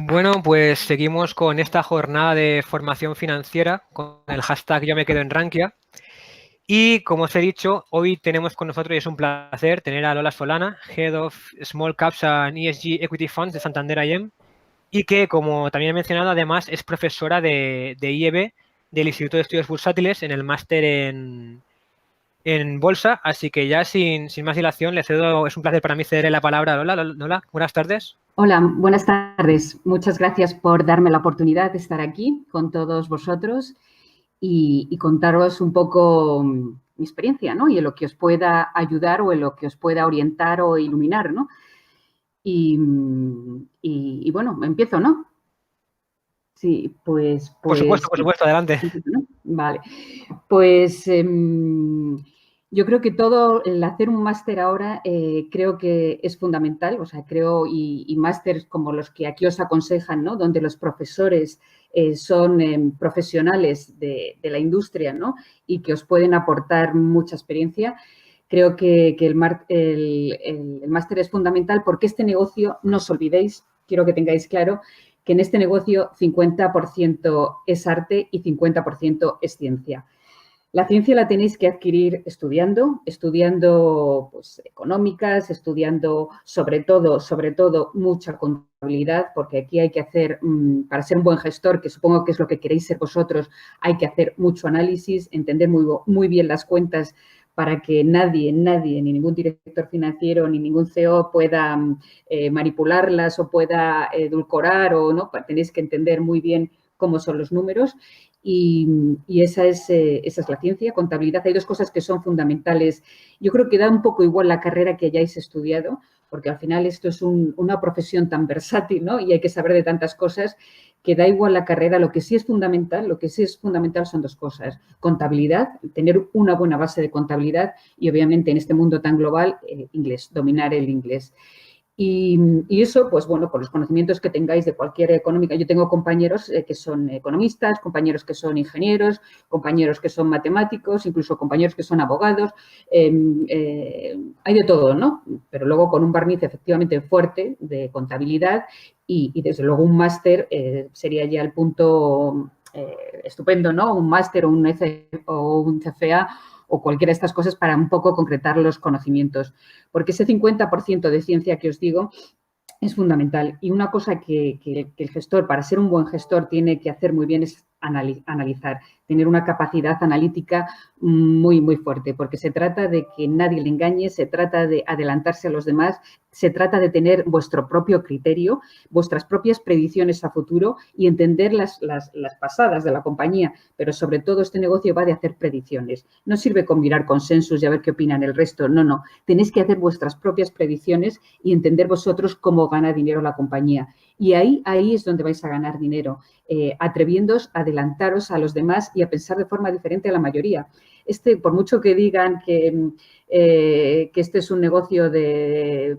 Bueno, pues seguimos con esta jornada de formación financiera con el hashtag Yo me quedo en Rankia. Y como os he dicho, hoy tenemos con nosotros y es un placer tener a Lola Solana, Head of Small Caps and ESG Equity Funds de Santander IM, y que, como también he mencionado, además es profesora de IEB del Instituto de Estudios Bursátiles en el máster en Bolsa. Así que ya sin más dilación, le cedo, es un placer para mí cederle la palabra a Lola. Lola, buenas tardes. Hola, buenas tardes. Muchas gracias por darme la oportunidad de estar aquí con todos vosotros y contaros un poco mi experiencia, ¿no? Y en lo que os pueda ayudar o en lo que os pueda orientar o iluminar, ¿no? Y bueno, empiezo, ¿no? Sí, Por supuesto, adelante. ¿no? Vale. Pues yo creo que todo el hacer un máster ahora creo que es fundamental, o sea, creo y másteres como los que aquí os aconsejan, ¿no? Donde los profesores son profesionales de la industria, ¿no? Y que os pueden aportar mucha experiencia. Creo que el máster es fundamental porque este negocio, no os olvidéis, quiero que tengáis claro, que en este negocio 50% es arte y 50% es ciencia. La ciencia la tenéis que adquirir estudiando pues, económicas, estudiando sobre todo mucha contabilidad, porque aquí hay que hacer, para ser un buen gestor, que supongo que es lo que queréis ser vosotros, hay que hacer mucho análisis, entender muy bien las cuentas para que nadie, ni ningún director financiero, ni ningún CEO pueda manipularlas o pueda edulcorar o no, tenéis que entender muy bien cómo son los números. Y esa es la ciencia, contabilidad. Hay dos cosas que son fundamentales. Yo creo que da un poco igual la carrera que hayáis estudiado, porque al final esto es una profesión tan versátil, ¿no? Y hay que saber de tantas cosas que da igual la carrera. Lo que sí es fundamental son dos cosas. Contabilidad, tener una buena base de contabilidad y obviamente en este mundo tan global, inglés, dominar el inglés. Y eso, pues bueno, con los conocimientos que tengáis de cualquier económica. Yo tengo compañeros que son economistas, compañeros que son ingenieros, compañeros que son matemáticos, incluso compañeros que son abogados. Hay de todo, ¿no? Pero luego con un barniz efectivamente fuerte de contabilidad y desde luego un máster sería ya el punto estupendo, ¿no? Un máster o un CFA o cualquiera de estas cosas para un poco concretar los conocimientos. Porque ese 50% de ciencia que os digo es fundamental. Y una cosa que el gestor, para ser un buen gestor, tiene que hacer muy bien es analizar, tener una capacidad analítica muy fuerte, porque se trata de que nadie le engañe, se trata de adelantarse a los demás, se trata de tener vuestro propio criterio, vuestras propias predicciones a futuro y entender las pasadas de la compañía, pero sobre todo este negocio va de hacer predicciones. No sirve con mirar consensos y a ver qué opinan el resto, no. Tenéis que hacer vuestras propias predicciones y entender vosotros cómo gana dinero la compañía. Y ahí es donde vais a ganar dinero, atreviéndoos a adelantaros a los demás y a pensar de forma diferente a la mayoría. Por mucho que digan que este es un negocio de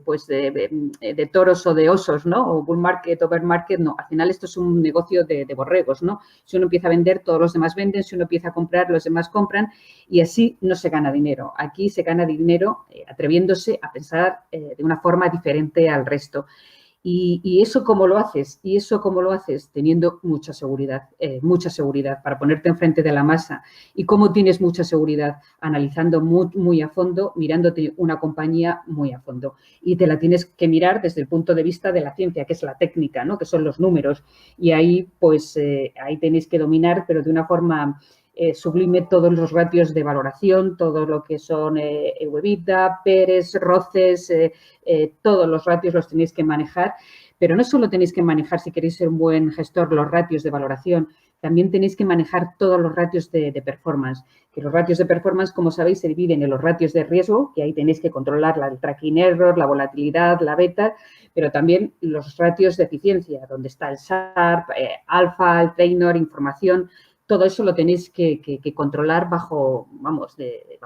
toros o de osos, ¿no? O bull market o bear market, no. Al final esto es un negocio de borregos, ¿no? Si uno empieza a vender, todos los demás venden. Si uno empieza a comprar, los demás compran. Y así no se gana dinero. Aquí se gana dinero atreviéndose a pensar de una forma diferente al resto. Y eso cómo lo haces, teniendo mucha seguridad para ponerte enfrente de la masa. ¿Y cómo tienes mucha seguridad? Analizando muy a fondo, mirándote una compañía muy a fondo. Y te la tienes que mirar desde el punto de vista de la ciencia, que es la técnica, ¿no? Que son los números. Y ahí, pues, ahí tenéis que dominar, pero de una forma sublime, todos los ratios de valoración, todo lo que son EBITDA, PERES, ROCEs, todos los ratios los tenéis que manejar, pero no solo tenéis que manejar, si queréis ser un buen gestor, los ratios de valoración, también tenéis que manejar todos los ratios de performance, que los ratios de performance, como sabéis, se dividen en los ratios de riesgo, que ahí tenéis que controlar el tracking error, la volatilidad, la beta, pero también los ratios de eficiencia, donde está el SARP, alfa, el trainer, información. Todo eso lo tenéis que controlar bajo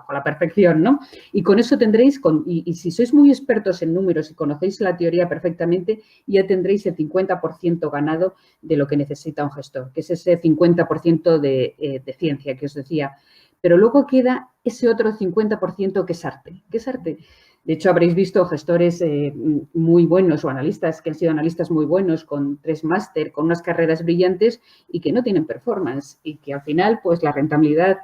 la perfección, ¿no? Y con eso tendréis, y si sois muy expertos en números y conocéis la teoría perfectamente, ya tendréis el 50% ganado de lo que necesita un gestor, que es ese 50% de ciencia que os decía. Pero luego queda ese otro 50% que es arte. ¿Qué es arte? De hecho, habréis visto gestores muy buenos o analistas que han sido analistas muy buenos con 3 máster, con unas carreras brillantes y que no tienen performance y que al final pues la rentabilidad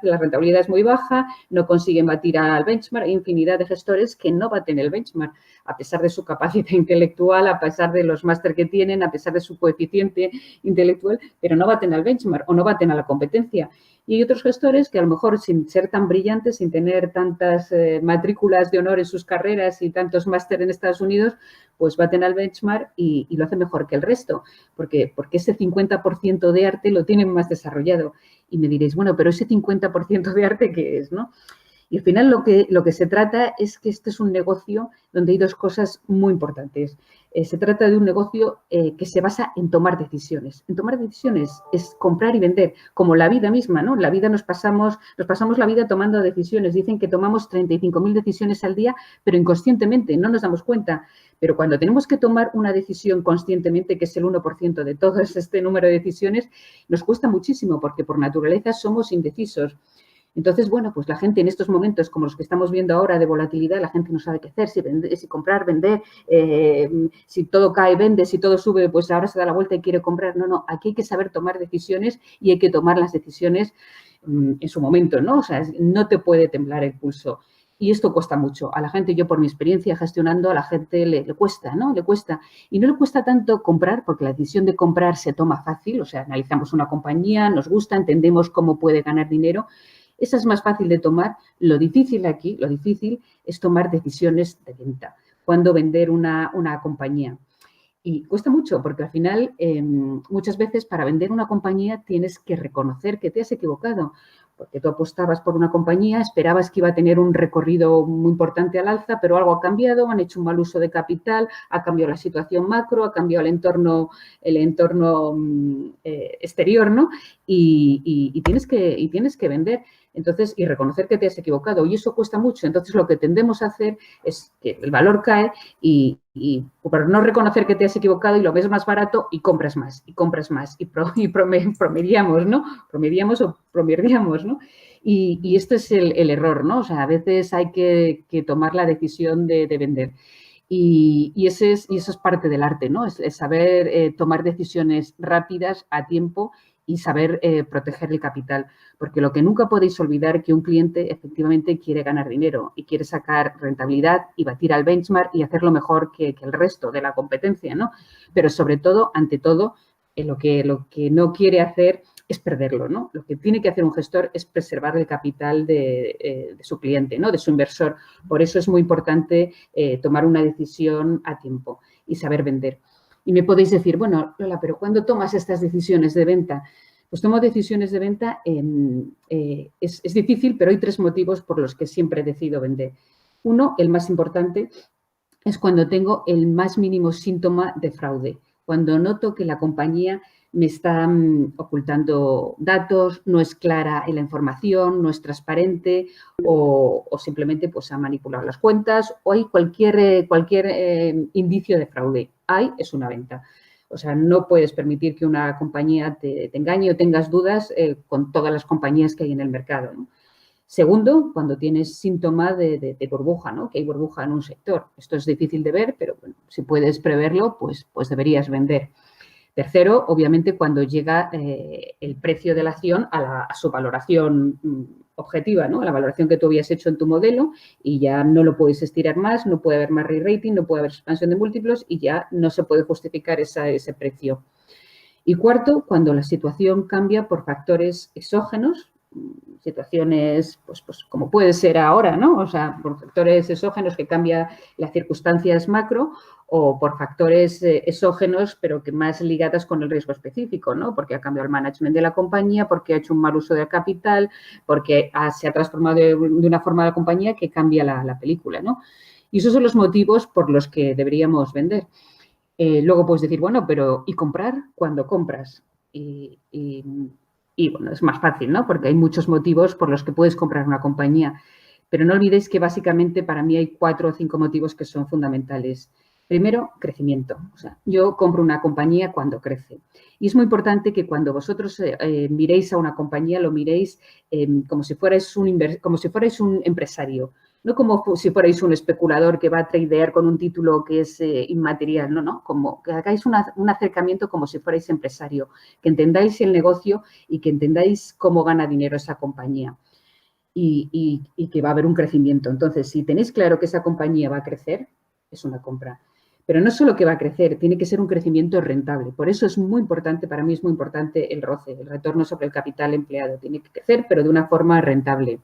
es muy baja, no consiguen batir al benchmark. Hay infinidad de gestores que no baten el benchmark a pesar de su capacidad intelectual, a pesar de los máster que tienen, a pesar de su coeficiente intelectual, pero no baten al benchmark o no baten a la competencia. Y hay otros gestores que a lo mejor sin ser tan brillantes, sin tener tantas matrículas de honor en sus carreras y tantos máster en Estados Unidos, pues baten al benchmark y lo hacen mejor que el resto, porque ese 50% de arte lo tienen más desarrollado. Y me diréis, bueno, pero ese 50% de arte, ¿qué es, no? Y al final lo que se trata es que este es un negocio donde hay 2 cosas muy importantes. Se trata de un negocio que se basa en tomar decisiones. En tomar decisiones es comprar y vender, como la vida misma, ¿no? La vida nos pasamos la vida tomando decisiones. Dicen que tomamos 35.000 decisiones al día, pero inconscientemente, no nos damos cuenta. Pero cuando tenemos que tomar una decisión conscientemente, que es el 1% de todo este número de decisiones, nos cuesta muchísimo porque por naturaleza somos indecisos. Entonces, bueno, pues la gente en estos momentos, como los que estamos viendo ahora de volatilidad, la gente no sabe qué hacer, si comprar, vender, si todo cae, vende, si todo sube, pues ahora se da la vuelta y quiere comprar. No, aquí hay que saber tomar decisiones y hay que tomar las decisiones en su momento, ¿no? O sea, no te puede temblar el pulso. Y esto cuesta mucho. A la gente, yo por mi experiencia gestionando, a la gente le cuesta, ¿no? Le cuesta. Y no le cuesta tanto comprar, porque la decisión de comprar se toma fácil. O sea, analizamos una compañía, nos gusta, entendemos cómo puede ganar dinero. Esa es más fácil de tomar. Lo difícil es tomar decisiones de venta. Cuándo vender una compañía. Y cuesta mucho porque al final muchas veces para vender una compañía tienes que reconocer que te has equivocado. Porque tú apostabas por una compañía, esperabas que iba a tener un recorrido muy importante al alza, pero algo ha cambiado, han hecho un mal uso de capital, ha cambiado la situación macro, ha cambiado el entorno exterior, ¿no? Y tienes que vender. Entonces, y reconocer que te has equivocado. Y eso cuesta mucho. Entonces, lo que tendemos a hacer es que el valor cae y por no reconocer que te has equivocado y lo ves más barato y compras más, y compras más. Y promediamos, ¿no? Promediamos, ¿no? Y este es el error, ¿no? O sea, a veces hay que tomar la decisión de vender. Y eso es parte del arte, ¿no? Es saber tomar decisiones rápidas a tiempo y saber proteger el capital. Porque lo que nunca podéis olvidar es que un cliente efectivamente quiere ganar dinero y quiere sacar rentabilidad y batir al benchmark y hacerlo mejor que el resto de la competencia, ¿no? Pero sobre todo, ante todo, lo que no quiere hacer es perderlo, ¿no? Lo que tiene que hacer un gestor es preservar el capital de su cliente, ¿no? De su inversor. Por eso es muy importante tomar una decisión a tiempo y saber vender. Y me podéis decir, bueno, Lola, pero ¿cuándo tomas estas decisiones de venta? Pues tomo decisiones de venta, es difícil, pero hay 3 motivos por los que siempre decido vender. Uno, el más importante, es cuando tengo el más mínimo síntoma de fraude, cuando noto que la compañía me está ocultando datos, no es clara en la información, no es transparente o simplemente pues, ha manipulado las cuentas o hay cualquier indicio de fraude. Es una venta. O sea, no puedes permitir que una compañía te engañe o tengas dudas con todas las compañías que hay en el mercado, ¿no? Segundo, cuando tienes síntoma de burbuja, ¿no? Que hay burbuja en un sector. Esto es difícil de ver, pero bueno, si puedes preverlo, pues deberías vender. Tercero, obviamente, cuando llega el precio de la acción a su valoración objetiva, ¿no? A la valoración que tú habías hecho en tu modelo y ya no lo puedes estirar más, no puede haber más re-rating, no puede haber expansión de múltiplos y ya no se puede justificar ese precio. Y cuarto, cuando la situación cambia por factores exógenos, situaciones, pues como puede ser ahora, ¿no? O sea, por factores exógenos que cambian las circunstancias macro o por factores exógenos, pero que más ligadas con el riesgo específico, ¿no? Porque ha cambiado el management de la compañía, porque ha hecho un mal uso del capital, porque se ha transformado de una forma la compañía que cambia la película, ¿no? Y esos son los motivos por los que deberíamos vender. Luego puedes decir, bueno, pero ¿y comprar? ¿Cuándo compras? Y bueno, es más fácil, ¿no? Porque hay muchos motivos por los que puedes comprar una compañía. Pero no olvidéis que básicamente para mí hay 4 o 5 motivos que son fundamentales. Primero, crecimiento. O sea, yo compro una compañía cuando crece. Y es muy importante que cuando vosotros miréis a una compañía, lo miréis como si fuerais un empresario. no como si fuerais un especulador que va a tradear con un título que es inmaterial, no, como que hagáis un acercamiento como si fuerais empresario, que entendáis el negocio y que entendáis cómo gana dinero esa compañía y que va a haber un crecimiento. Entonces, si tenéis claro que esa compañía va a crecer, es una compra. Pero no solo que va a crecer, tiene que ser un crecimiento rentable. Por eso es muy importante, para mí es muy importante el ROCE, el retorno sobre el capital empleado. Tiene que crecer, pero de una forma rentable.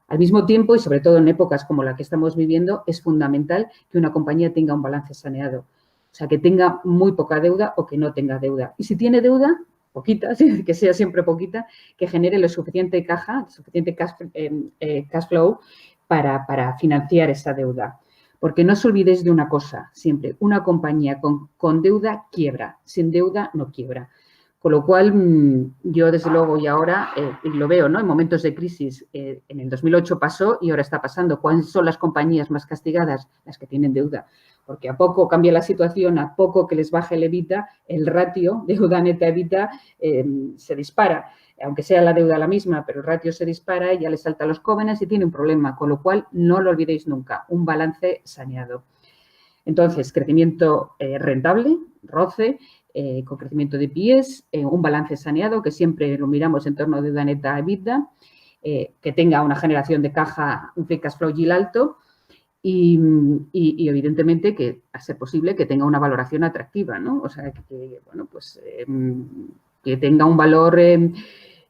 Al mismo tiempo, y sobre todo en épocas como la que estamos viviendo, es fundamental que una compañía tenga un balance saneado. O sea, que tenga muy poca deuda o que no tenga deuda. Y si tiene deuda, poquita, que sea siempre poquita, que genere lo suficiente suficiente cash flow para financiar esa deuda. Porque no os olvidéis de una cosa, siempre, una compañía con deuda quiebra, sin deuda no quiebra. Con lo cual, yo desde luego y ahora lo veo, ¿no? En momentos de crisis, en el 2008 pasó y ahora está pasando. ¿Cuáles son las compañías más castigadas? Las que tienen deuda. Porque a poco cambia la situación, a poco que les baje el EBITDA, el ratio deuda neta EBITDA se dispara. Aunque sea la deuda la misma, pero el ratio se dispara y ya le salta a los jóvenes y tiene un problema. Con lo cual, no lo olvidéis nunca, un balance saneado. Entonces, crecimiento rentable, ROCE, con crecimiento de PIEs, un balance saneado, que siempre lo miramos en torno a deuda neta a EBITDA, que tenga una generación de caja, un free cash flow yield alto y evidentemente que, a ser posible, que tenga una valoración atractiva, ¿no? O sea, bueno, pues que tenga un valor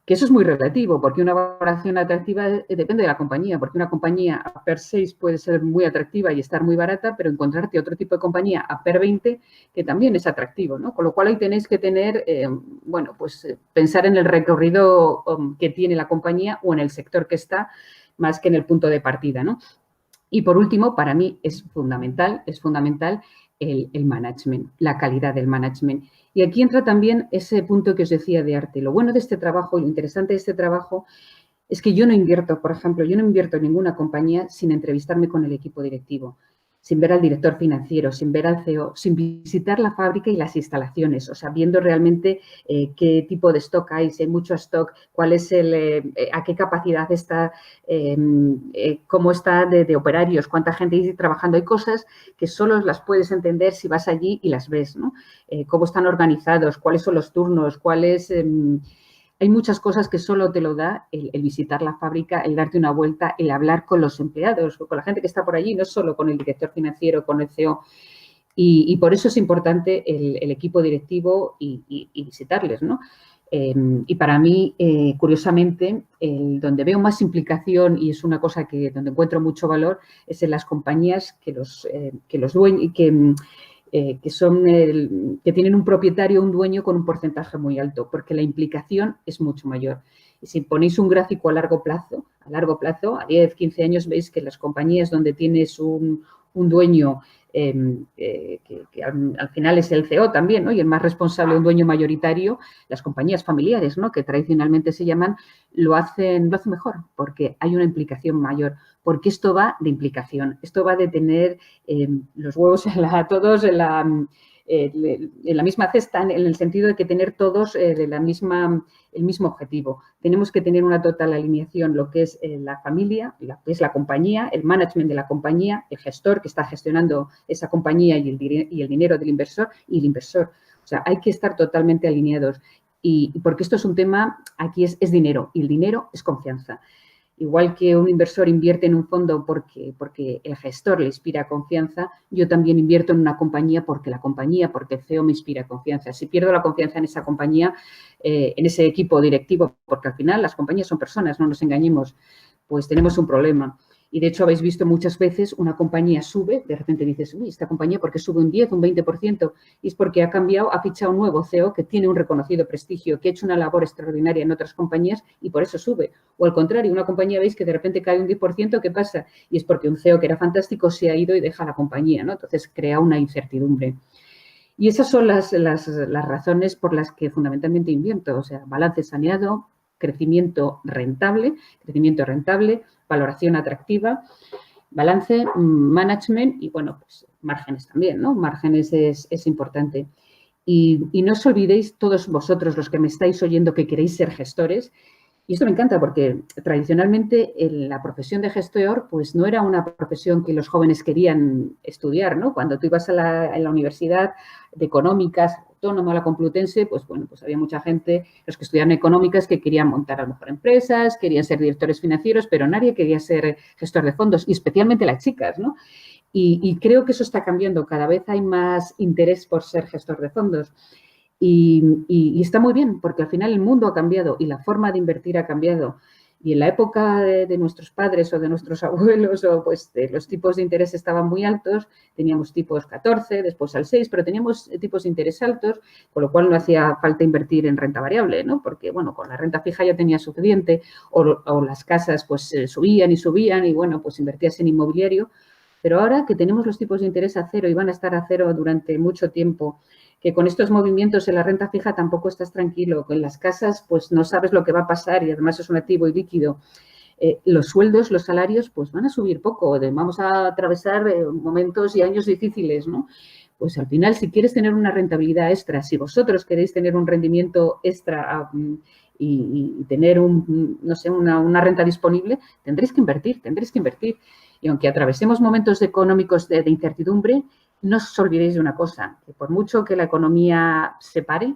que eso es muy relativo, porque una valoración atractiva depende de la compañía, porque una compañía a PER 6 puede ser muy atractiva y estar muy barata, pero encontrarte otro tipo de compañía a PER 20 que también es atractivo, ¿no? Con lo cual ahí tenéis que tener, bueno, pues pensar en el recorrido que tiene la compañía o en el sector que está, más que en el punto de partida, ¿no? Y por último, para mí es fundamental el management, la calidad del management. Y aquí entra también ese punto que os decía de arte. Lo bueno de este trabajo y lo interesante de este trabajo es que yo no invierto, por ejemplo, yo no invierto en ninguna compañía sin entrevistarme con el equipo directivo, sin ver al director financiero, sin ver al CEO, sin visitar la fábrica y las instalaciones, o sea, viendo realmente qué tipo de stock hay, si hay mucho stock, cuál es a qué capacidad está, cómo está de operarios, cuánta gente hay trabajando. Hay cosas que solo las puedes entender si vas allí y las ves, ¿no? Cómo están organizados, cuáles son los turnos, cuáles... Hay muchas cosas que solo te lo da el visitar la fábrica, el darte una vuelta, el hablar con los empleados, con la gente que está por allí, no solo con el director financiero, con el CEO. Y por eso es importante el equipo directivo y visitarles, ¿no? Y para mí, curiosamente, donde veo más implicación y es una cosa donde encuentro mucho valor es en las compañías que los dueños, que tienen un propietario, un dueño con un porcentaje muy alto, porque la implicación es mucho mayor. Y si ponéis un gráfico a largo plazo, a 10, 15 años, veis que las compañías donde tienes un dueño que al final es el CEO también, ¿no? Y el más responsable, un dueño mayoritario, las compañías familiares, ¿no? Que tradicionalmente se llaman, lo hacen mejor, porque hay una implicación mayor, porque esto va de implicación, esto va de tener los huevos todos en la misma cesta, en el sentido de que tener todos el mismo objetivo. Tenemos que tener una total alineación, lo que es la familia, lo que es la compañía, el management de la compañía, el gestor que está gestionando esa compañía y el dinero del inversor y el inversor. O sea, hay que estar totalmente alineados. Y porque esto es un tema, aquí es dinero, y el dinero es confianza. Igual que un inversor invierte en un fondo porque el gestor le inspira confianza, yo también invierto en una compañía porque el CEO me inspira confianza. Si pierdo la confianza en esa compañía, en ese equipo directivo, porque al final las compañías son personas, no nos engañemos, pues tenemos un problema. Y de hecho habéis visto muchas veces una compañía sube, de repente dices, uy, esta compañía ¿por qué sube un 10, un 20%? Y es porque ha fichado un nuevo CEO que tiene un reconocido prestigio, que ha hecho una labor extraordinaria en otras compañías y por eso sube. O al contrario, una compañía veis que de repente cae un 10%, ¿qué pasa? Y es porque un CEO que era fantástico se ha ido y deja la compañía, ¿no? Entonces crea una incertidumbre. Y esas son las razones por las que fundamentalmente invierto, o sea, balance saneado, crecimiento rentable, valoración atractiva, balance, management y, bueno, pues márgenes también, ¿no? Márgenes es importante. Y no os olvidéis, todos vosotros, los que me estáis oyendo, que queréis ser gestores, Y esto me encanta porque tradicionalmente la profesión de gestor pues no era una profesión que los jóvenes querían estudiar, ¿no? Cuando tú ibas a la universidad de económicas, autónoma, la Complutense, pues bueno, pues había mucha gente, los que estudiaban económicas, que querían montar a lo mejor empresas, querían ser directores financieros, pero nadie quería ser gestor de fondos, y especialmente las chicas, ¿no? Y creo que eso está cambiando, cada vez hay más interés por ser gestor de fondos. Y está muy bien, porque al final el mundo ha cambiado y la forma de invertir ha cambiado. Y en la época de nuestros padres o de nuestros abuelos, o pues los tipos de interés estaban muy altos, teníamos tipos 14, después al 6, pero teníamos tipos de interés altos, con lo cual no hacía falta invertir en renta variable, ¿no? Porque, bueno, con la renta fija ya tenía suficiente, o las casas pues subían y bueno, pues invertías en inmobiliario. Pero ahora que tenemos los tipos de interés a cero y van a estar a cero durante mucho tiempo, que con estos movimientos en la renta fija tampoco estás tranquilo, que en las casas pues no sabes lo que va a pasar y además es un activo y líquido, los sueldos, los salarios pues van a subir poco, vamos a atravesar momentos y años difíciles, ¿no? Pues al final, si quieres tener una rentabilidad extra, si vosotros queréis tener un rendimiento extra y tener no sé, una renta disponible, tendréis que invertir. Y aunque atravesemos momentos económicos de incertidumbre, no os olvidéis de una cosa, que por mucho que la economía se pare,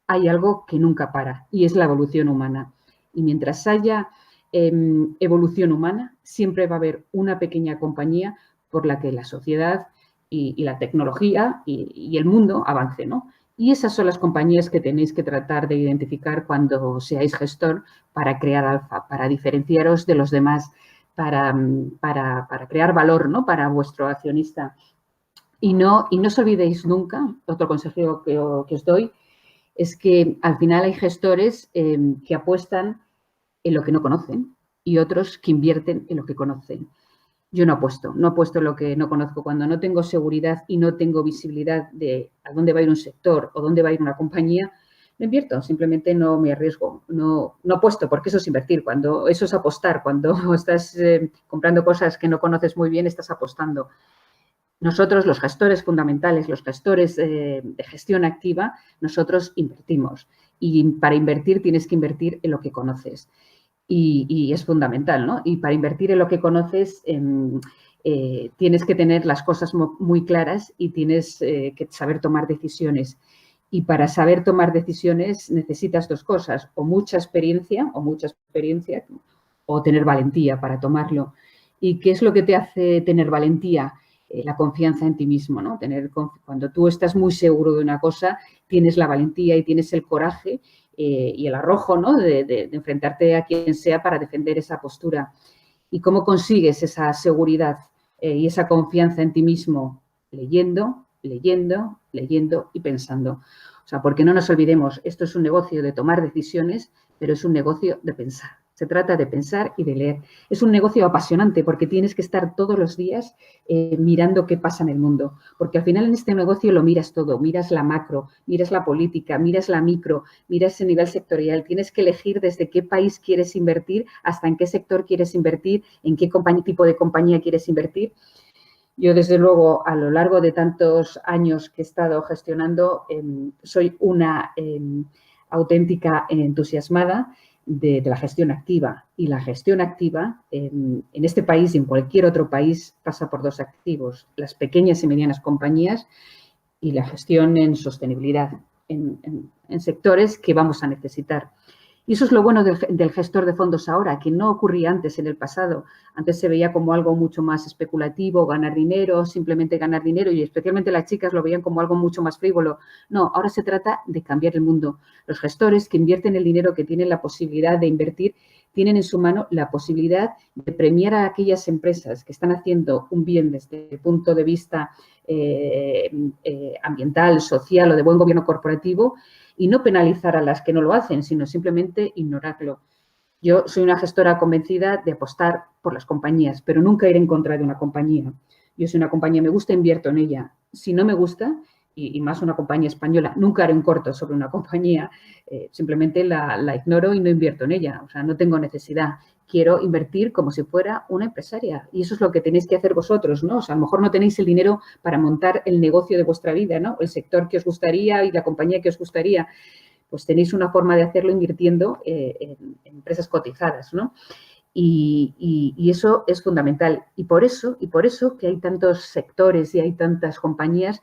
hay algo que nunca para y es la evolución humana. Y mientras haya evolución humana, siempre va a haber una pequeña compañía por la que la sociedad y la tecnología y el mundo avance, ¿no? Y esas son las compañías que tenéis que tratar de identificar cuando seáis gestor para crear alfa, para diferenciaros de los demás, para crear valor, ¿no? Para vuestro accionista. Y no os olvidéis nunca, otro consejo que os doy, es que al final hay gestores que apuestan en lo que no conocen y otros que invierten en lo que conocen. Yo no apuesto en lo que no conozco. Cuando no tengo seguridad y no tengo visibilidad de a dónde va a ir un sector o dónde va a ir una compañía, no invierto, simplemente no me arriesgo, no apuesto, porque eso es invertir, cuando eso es apostar, cuando estás comprando cosas que no conoces muy bien, estás apostando. Nosotros, los gestores fundamentales, los gestores de gestión activa, nosotros invertimos. Y para invertir tienes que invertir en lo que conoces. Y es fundamental, ¿no? Y para invertir en lo que conoces tienes que tener las cosas muy claras y tienes que saber tomar decisiones. Y para saber tomar decisiones necesitas dos cosas, o mucha experiencia, o tener valentía para tomarlo. ¿Y qué es lo que te hace tener valentía? La confianza en ti mismo, ¿no? Cuando tú estás muy seguro de una cosa, tienes la valentía y tienes el coraje y el arrojo, ¿no? De enfrentarte a quien sea para defender esa postura. ¿Y cómo consigues esa seguridad y esa confianza en ti mismo? Leyendo y pensando. O sea, porque no nos olvidemos, esto es un negocio de tomar decisiones, pero es un negocio de pensar. Se trata de pensar y de leer. Es un negocio apasionante porque tienes que estar todos los días mirando qué pasa en el mundo. Porque al final en este negocio lo miras todo. Miras la macro, miras la política, miras la micro, miras el nivel sectorial. Tienes que elegir desde qué país quieres invertir hasta en qué sector quieres invertir, en qué tipo de compañía quieres invertir. Yo, desde luego, a lo largo de tantos años que he estado gestionando, soy una auténtica entusiasmada de la gestión activa. Y la gestión activa en este país y en cualquier otro país pasa por dos activos, las pequeñas y medianas compañías y la gestión en sostenibilidad, en sectores que vamos a necesitar. Y eso es lo bueno del gestor de fondos ahora, que no ocurría antes en el pasado. Antes se veía como algo mucho más especulativo, ganar dinero, simplemente ganar dinero, y especialmente las chicas lo veían como algo mucho más frívolo. No, ahora se trata de cambiar el mundo. Los gestores que invierten el dinero, que tienen la posibilidad de invertir, tienen en su mano la posibilidad de premiar a aquellas empresas que están haciendo un bien desde el punto de vista ambiental, social o de buen gobierno corporativo, y no penalizar a las que no lo hacen, sino simplemente ignorarlo. Yo soy una gestora convencida de apostar por las compañías, pero nunca ir en contra de una compañía. Yo soy una compañía, me gusta, invierto en ella. Si no me gusta, y más una compañía española, nunca haré un corto sobre una compañía, simplemente la ignoro y no invierto en ella. O sea, no tengo necesidad. Quiero invertir como si fuera una empresaria. Y eso es lo que tenéis que hacer vosotros, ¿no? O sea, a lo mejor no tenéis el dinero para montar el negocio de vuestra vida, ¿no? El sector que os gustaría y la compañía que os gustaría. pues tenéis una forma de hacerlo invirtiendo en empresas cotizadas, ¿no? Y eso es fundamental. Y por eso que hay tantos sectores y hay tantas compañías,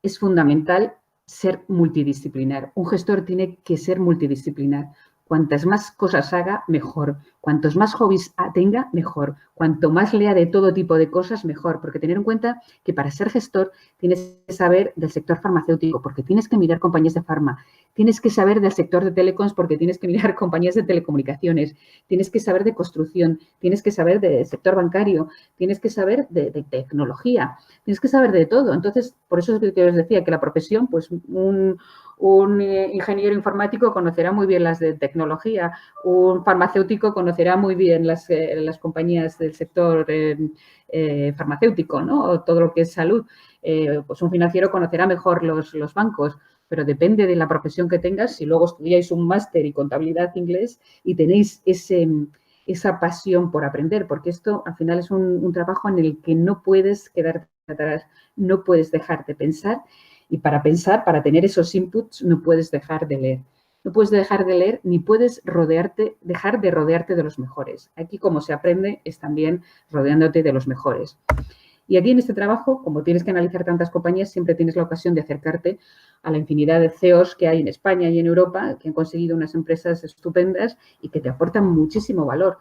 es fundamental ser multidisciplinar. Un gestor tiene que ser multidisciplinar. Cuantas más cosas haga, mejor. Cuantos más hobbies tenga, mejor. Cuanto más lea de todo tipo de cosas, mejor. Porque tener en cuenta que para ser gestor tienes que saber del sector farmacéutico, porque tienes que mirar compañías de farma. Tienes que saber del sector de telecoms, porque tienes que mirar compañías de telecomunicaciones. Tienes que saber de construcción. Tienes que saber del sector bancario. Tienes que saber de tecnología. Tienes que saber de todo. Entonces, por eso es que os decía que la profesión, pues un ingeniero informático conocerá muy bien las de tecnología, un farmacéutico conocerá muy bien las compañías del sector farmacéutico, ¿no? O todo lo que es salud. Pues un financiero conocerá mejor los bancos, pero depende de la profesión que tengas. Si luego estudiáis un máster y contabilidad inglés y tenéis esa pasión por aprender, porque esto al final es un trabajo en el que no puedes quedarte atrás, no puedes dejar de pensar. Y para pensar, para tener esos inputs, no puedes dejar de leer. No puedes dejar de leer ni puedes dejar de rodearte de los mejores. Aquí, como se aprende, es también rodeándote de los mejores. Y aquí en este trabajo, como tienes que analizar tantas compañías, siempre tienes la ocasión de acercarte a la infinidad de CEOs que hay en España y en Europa, que han conseguido unas empresas estupendas y que te aportan muchísimo valor.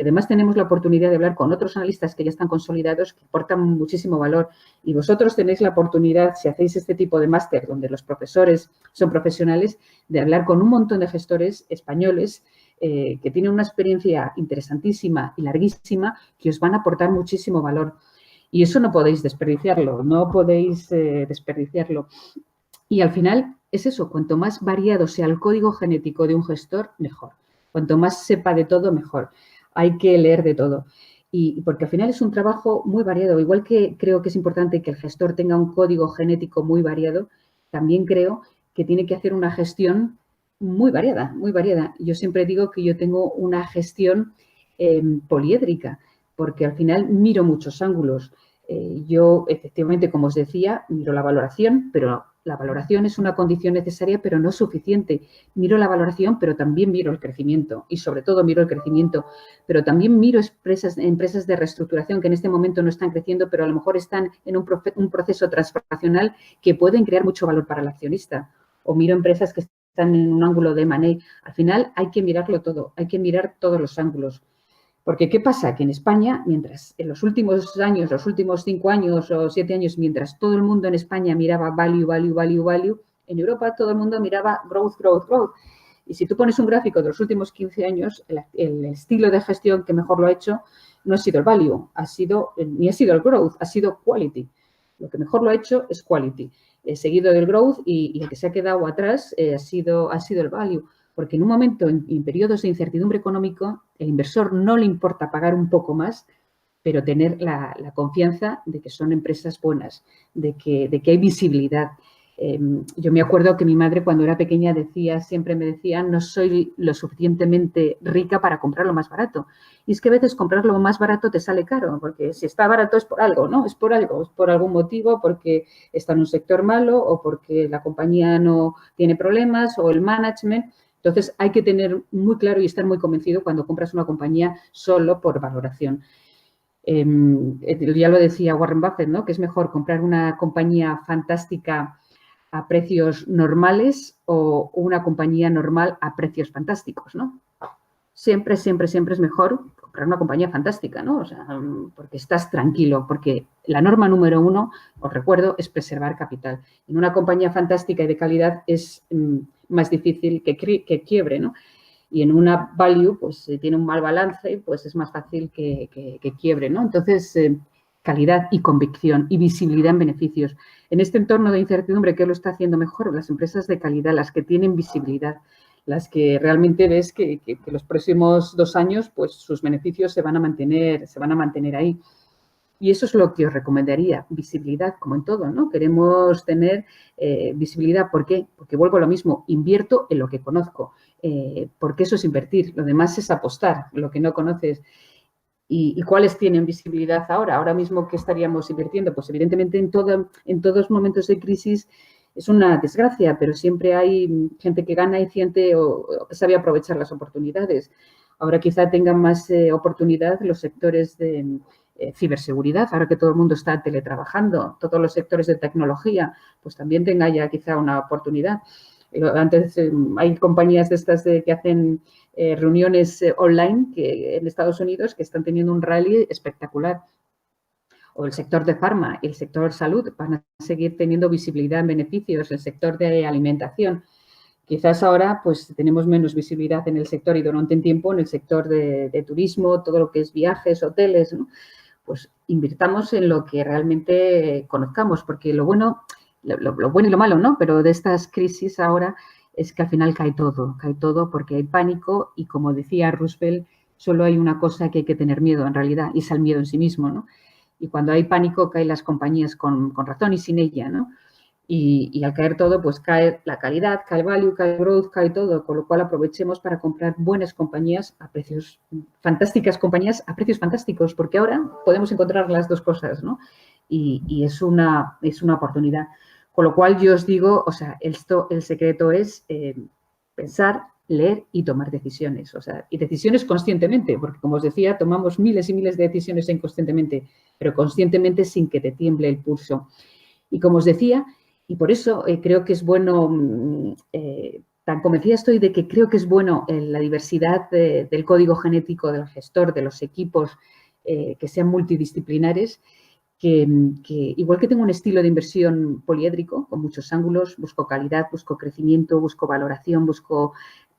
Además, tenemos la oportunidad de hablar con otros analistas que ya están consolidados, que aportan muchísimo valor. Y vosotros tenéis la oportunidad, si hacéis este tipo de máster, donde los profesores son profesionales, de hablar con un montón de gestores españoles que tienen una experiencia interesantísima y larguísima, que os van a aportar muchísimo valor. Y eso no podéis desperdiciarlo, no podéis desperdiciarlo. Y al final es eso, cuanto más variado sea el código genético de un gestor, mejor. Cuanto más sepa de todo, mejor. Hay que leer de todo. Y porque al final es un trabajo muy variado. Igual que creo que es importante que el gestor tenga un código genético muy variado, también creo que tiene que hacer una gestión muy variada, muy variada. Yo siempre digo que yo tengo una gestión poliédrica, porque al final miro muchos ángulos. Yo, efectivamente, como os decía, miro la valoración, pero la valoración es una condición necesaria, pero no suficiente. Miro la valoración, pero también miro el crecimiento y, sobre todo, miro el crecimiento. Pero también miro empresas de reestructuración que en este momento no están creciendo, pero a lo mejor están en un proceso transformacional que pueden crear mucho valor para el accionista. O miro empresas que están en un ángulo de M&A. Al final hay que mirarlo todo, hay que mirar todos los ángulos. Porque, ¿qué pasa? Que en España, mientras en los últimos años, los últimos 5 años o 7 años, mientras todo el mundo en España miraba value, value, value, value, en Europa todo el mundo miraba growth, growth, growth. Y si tú pones un gráfico de los últimos 15 años, el estilo de gestión que mejor lo ha hecho no ha sido el value, ni ha sido el growth, ha sido quality. Lo que mejor lo ha hecho es quality, seguido del growth, y el que se ha quedado atrás ha sido el value. Porque en un momento, en periodos de incertidumbre económica, el inversor no le importa pagar un poco más, pero tener la confianza de que son empresas buenas, de que hay visibilidad. Yo me acuerdo que mi madre, cuando era pequeña, siempre me decía, no soy lo suficientemente rica para comprar lo más barato. Y es que a veces comprar lo más barato te sale caro, porque si está barato es por algo, ¿no? Es por algo, es por algún motivo, porque está en un sector malo o porque la compañía no tiene problemas o el management. Entonces, hay que tener muy claro y estar muy convencido cuando compras una compañía solo por valoración. Ya lo decía Warren Buffett, ¿no? Que es mejor comprar una compañía fantástica a precios normales o una compañía normal a precios fantásticos, ¿no? Siempre, siempre, siempre es mejor comprar una compañía fantástica, ¿no? O sea, porque estás tranquilo, porque la norma número 1, os recuerdo, es preservar capital. En una compañía fantástica y de calidad es más difícil que quiebre, ¿no? Y en una value, pues si tiene un mal balance, pues es más fácil que quiebre, ¿no? Entonces, calidad y convicción y visibilidad en beneficios. En este entorno de incertidumbre, ¿qué lo está haciendo mejor? Las empresas de calidad, las que tienen visibilidad, las que realmente ves que los próximos 2 años, pues sus beneficios se van a mantener ahí. Y eso es lo que os recomendaría, visibilidad, como en todo, ¿no? Queremos tener visibilidad. ¿Por qué? Porque vuelvo a lo mismo, invierto en lo que conozco, porque eso es invertir, lo demás es apostar, lo que no conoces. ¿Y cuáles tienen visibilidad ahora? Ahora mismo, ¿qué estaríamos invirtiendo? Pues evidentemente en todos momentos de crisis Es una desgracia, pero siempre hay gente que gana y gente que sabe aprovechar las oportunidades. Ahora quizá tengan más oportunidad los sectores de ciberseguridad, ahora que todo el mundo está teletrabajando, todos los sectores de tecnología, pues también tenga ya quizá una oportunidad. Antes hay compañías de estas que hacen reuniones online en Estados Unidos que están teniendo un rally espectacular. O el sector de farma y el sector salud van a seguir teniendo visibilidad en beneficios, el sector de alimentación. Quizás ahora pues tenemos menos visibilidad en el sector y durante un tiempo en el sector de turismo, todo lo que es viajes, hoteles, ¿no? Pues invirtamos en lo que realmente conozcamos, porque lo bueno y lo malo, ¿no? Pero de estas crisis ahora es que al final cae todo porque hay pánico y como decía Roosevelt, solo hay una cosa que hay que tener miedo en realidad y es el miedo en sí mismo, ¿no? Y cuando hay pánico caen las compañías con razón y sin ella, ¿no? Y al caer todo, pues cae la calidad, cae el value, cae el growth, cae todo, con lo cual aprovechemos para comprar buenas compañías a precios, fantásticas compañías a precios fantásticos, porque ahora podemos encontrar las dos cosas, ¿no? Y es una oportunidad. Con lo cual yo os digo, o sea, el secreto es pensar, leer y tomar decisiones, o sea, y decisiones conscientemente, porque como os decía, tomamos miles y miles de decisiones inconscientemente, pero conscientemente sin que te tiemble el pulso. Y como os decía, y por eso creo que es bueno, tan convencida estoy de que creo que es bueno la diversidad del código genético del gestor, de los equipos que sean multidisciplinares, que igual que tengo un estilo de inversión poliédrico, con muchos ángulos, busco calidad, busco crecimiento, busco valoración, busco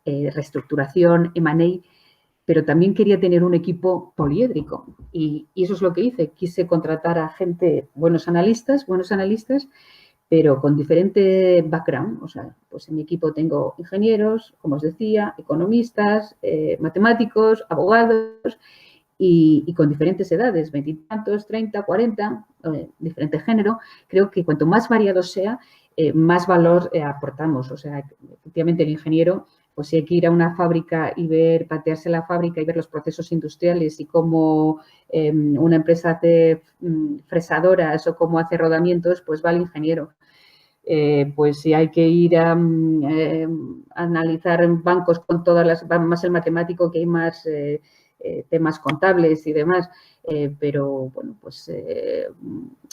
reestructuración, M&A, pero también quería tener un equipo poliédrico y eso es lo que hice. Quise contratar a gente, buenos analistas, pero con diferente background. O sea, pues en mi equipo tengo ingenieros, como os decía, economistas, matemáticos, abogados y con diferentes edades, 20 y tantos, 30, 40, diferente género. Creo que cuanto más variado sea, más valor aportamos. O sea, efectivamente el ingeniero, pues si hay que ir a una fábrica y patearse la fábrica y ver los procesos industriales y cómo una empresa hace fresadoras o cómo hace rodamientos, pues va el ingeniero. Pues si hay que ir a analizar bancos con todas las, más el matemático, que hay más temas contables y demás, pero bueno, pues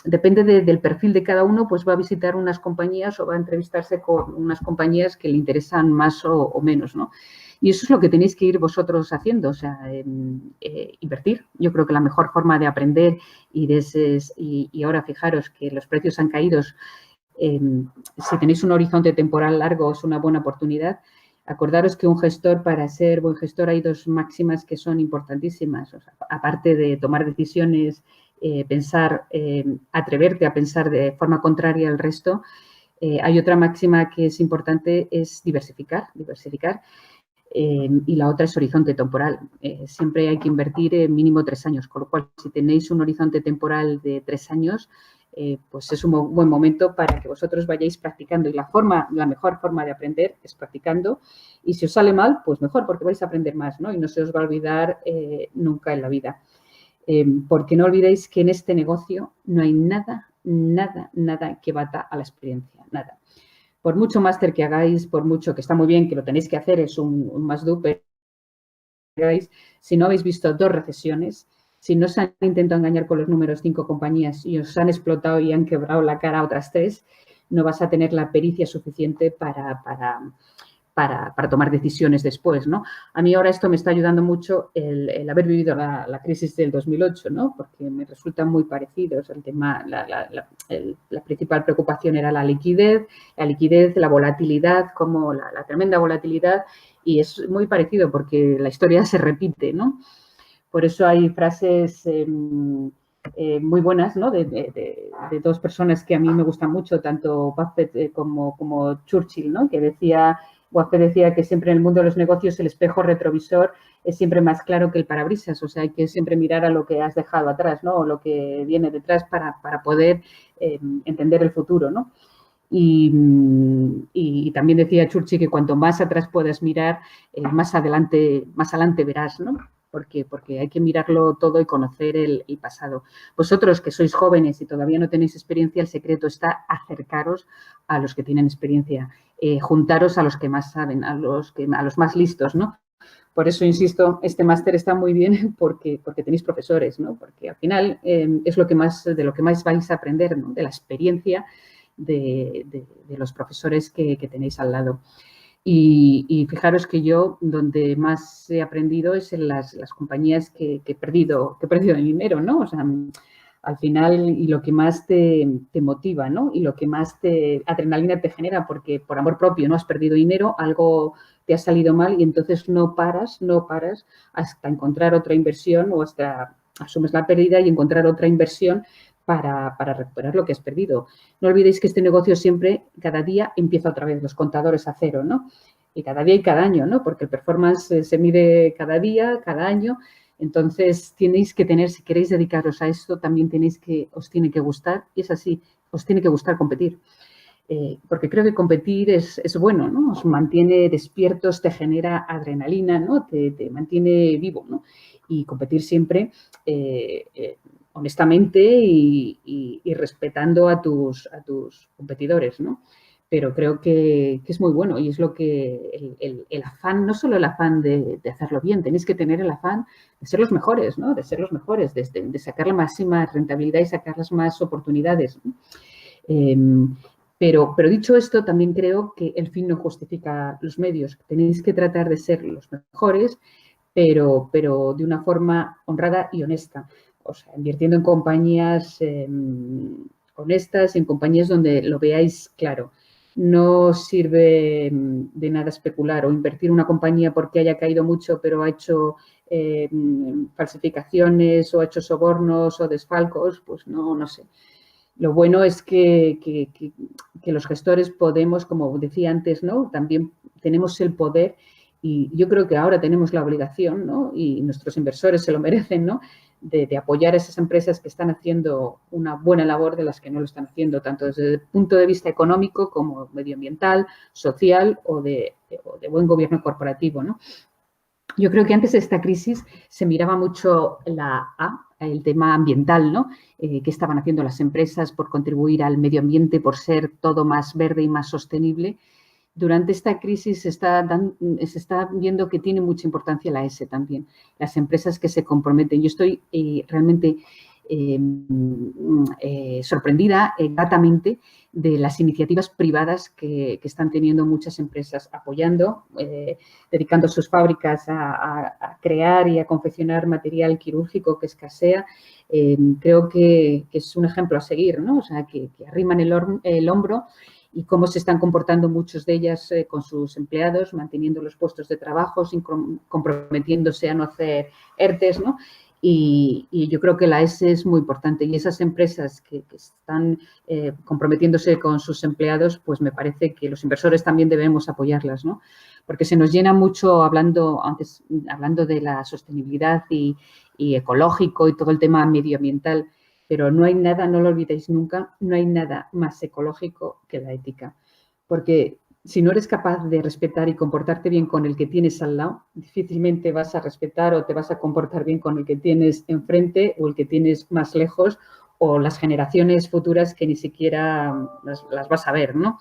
depende del perfil de cada uno, pues va a visitar unas compañías o va a entrevistarse con unas compañías que le interesan más o menos, ¿no? Y eso es lo que tenéis que ir vosotros haciendo, o sea, invertir. Yo creo que la mejor forma de aprender y ahora fijaros que los precios han caído, si tenéis un horizonte temporal largo es una buena oportunidad. Acordaros que un gestor, para ser buen gestor, hay dos máximas que son importantísimas. O sea, aparte de tomar decisiones, pensar, atreverte a pensar de forma contraria al resto, hay otra máxima que es importante, es diversificar. Y la otra es horizonte temporal. Siempre hay que invertir en mínimo 3 años, con lo cual, si tenéis un horizonte temporal de 3 años, pues es un buen momento para que vosotros vayáis practicando. Y la mejor forma de aprender es practicando. Y si os sale mal, pues mejor, porque vais a aprender más, ¿no? Y no se os va a olvidar nunca en la vida. Porque no olvidéis que en este negocio no hay nada que bata a la experiencia, nada. Por mucho máster que hagáis, por mucho que está muy bien, que lo tenéis que hacer, es un must-do, pero si no habéis visto 2 recesiones, si no se han intentado engañar con los números 5 compañías y os han explotado y han quebrado la cara a otras 3, no vas a tener la pericia suficiente para tomar decisiones después, ¿no? A mí ahora esto me está ayudando mucho el haber vivido la crisis del 2008, ¿no? Porque me resultan muy parecidos. El tema, la principal preocupación era la liquidez, la volatilidad, como la tremenda volatilidad, y es muy parecido porque la historia se repite, ¿no? Por eso hay frases muy buenas, ¿no? De 2 personas que a mí me gustan mucho, tanto Buffett como Churchill, ¿no? Buffett decía que siempre en el mundo de los negocios el espejo retrovisor es siempre más claro que el parabrisas, o sea, hay que siempre mirar a lo que has dejado atrás, ¿no? O lo que viene detrás para poder entender el futuro, ¿no? Y también decía Churchill que cuanto más atrás puedas mirar, más adelante verás, ¿no? porque hay que mirarlo todo y conocer el pasado. Vosotros que sois jóvenes y todavía no tenéis experiencia, el secreto está acercaros a los que tienen experiencia, juntaros a los que más saben, a los más listos, ¿no? Por eso, insisto, este máster está muy bien porque tenéis profesores, ¿no? Porque al final es de lo que más vais a aprender, ¿no? De la experiencia de los profesores que tenéis al lado. Y fijaros que yo donde más he aprendido es en las compañías que he perdido dinero, ¿no? O sea, al final, y lo que más te motiva, ¿no? Y lo que más adrenalina te genera, porque por amor propio no has perdido dinero, algo te ha salido mal y entonces no paras hasta encontrar otra inversión o hasta asumes la pérdida y encontrar otra inversión para recuperar lo que has perdido. No olvidéis que este negocio siempre, cada día, empieza otra vez, los contadores a cero, ¿no? Y cada día y cada año, ¿no? Porque el performance se mide cada día, cada año. Entonces, tenéis que tener, si queréis dedicaros a esto, también os tiene que gustar, y es así, os tiene que gustar competir. Porque creo que competir es bueno, ¿no? Os mantiene despiertos, te genera adrenalina, ¿no? Te mantiene vivo, ¿no? Y competir siempre honestamente y respetando a tus competidores, ¿no? Pero creo que es muy bueno y es lo que el afán, no solo el afán de hacerlo bien, tenéis que tener el afán de ser los mejores, ¿no? De ser los mejores, de sacar la máxima rentabilidad y sacar las más oportunidades, ¿no? Pero dicho esto, también creo que el fin no justifica los medios. Tenéis que tratar de ser los mejores, pero de una forma honrada y honesta. O sea, invirtiendo en compañías honestas, en compañías donde lo veáis claro. No sirve de nada especular o invertir en una compañía porque haya caído mucho, pero ha hecho falsificaciones o ha hecho sobornos o desfalcos, pues no sé. Lo bueno es que los gestores podemos, como decía antes, ¿no? También tenemos el poder y yo creo que ahora tenemos la obligación, ¿no? Y nuestros inversores se lo merecen, ¿no? De apoyar a esas empresas que están haciendo una buena labor de las que no lo están haciendo, tanto desde el punto de vista económico como medioambiental, social o de buen gobierno corporativo, ¿no? Yo creo que antes de esta crisis se miraba mucho el tema ambiental, ¿no? ¿Qué estaban haciendo las empresas por contribuir al medio ambiente, por ser todo más verde y más sostenible? Durante esta crisis se está viendo que tiene mucha importancia la S también, las empresas que se comprometen. Yo estoy realmente sorprendida gratamente de las iniciativas privadas que están teniendo muchas empresas apoyando, dedicando sus fábricas a crear y a confeccionar material quirúrgico que escasea. Creo que es un ejemplo a seguir, ¿no? O sea, que arriman el hombro y cómo se están comportando muchos de ellas con sus empleados, manteniendo los puestos de trabajo, comprometiéndose a no hacer ERTES, ¿no? Y yo creo que la S es muy importante y esas empresas que están comprometiéndose con sus empleados, pues me parece que los inversores también debemos apoyarlas, ¿no? Porque se nos llena mucho hablando de la sostenibilidad y ecológico y todo el tema medioambiental, pero no hay nada, no lo olvidéis nunca, no hay nada más ecológico que la ética, porque si no eres capaz de respetar y comportarte bien con el que tienes al lado, difícilmente vas a respetar o te vas a comportar bien con el que tienes enfrente o el que tienes más lejos o las generaciones futuras que ni siquiera las vas a ver, ¿no?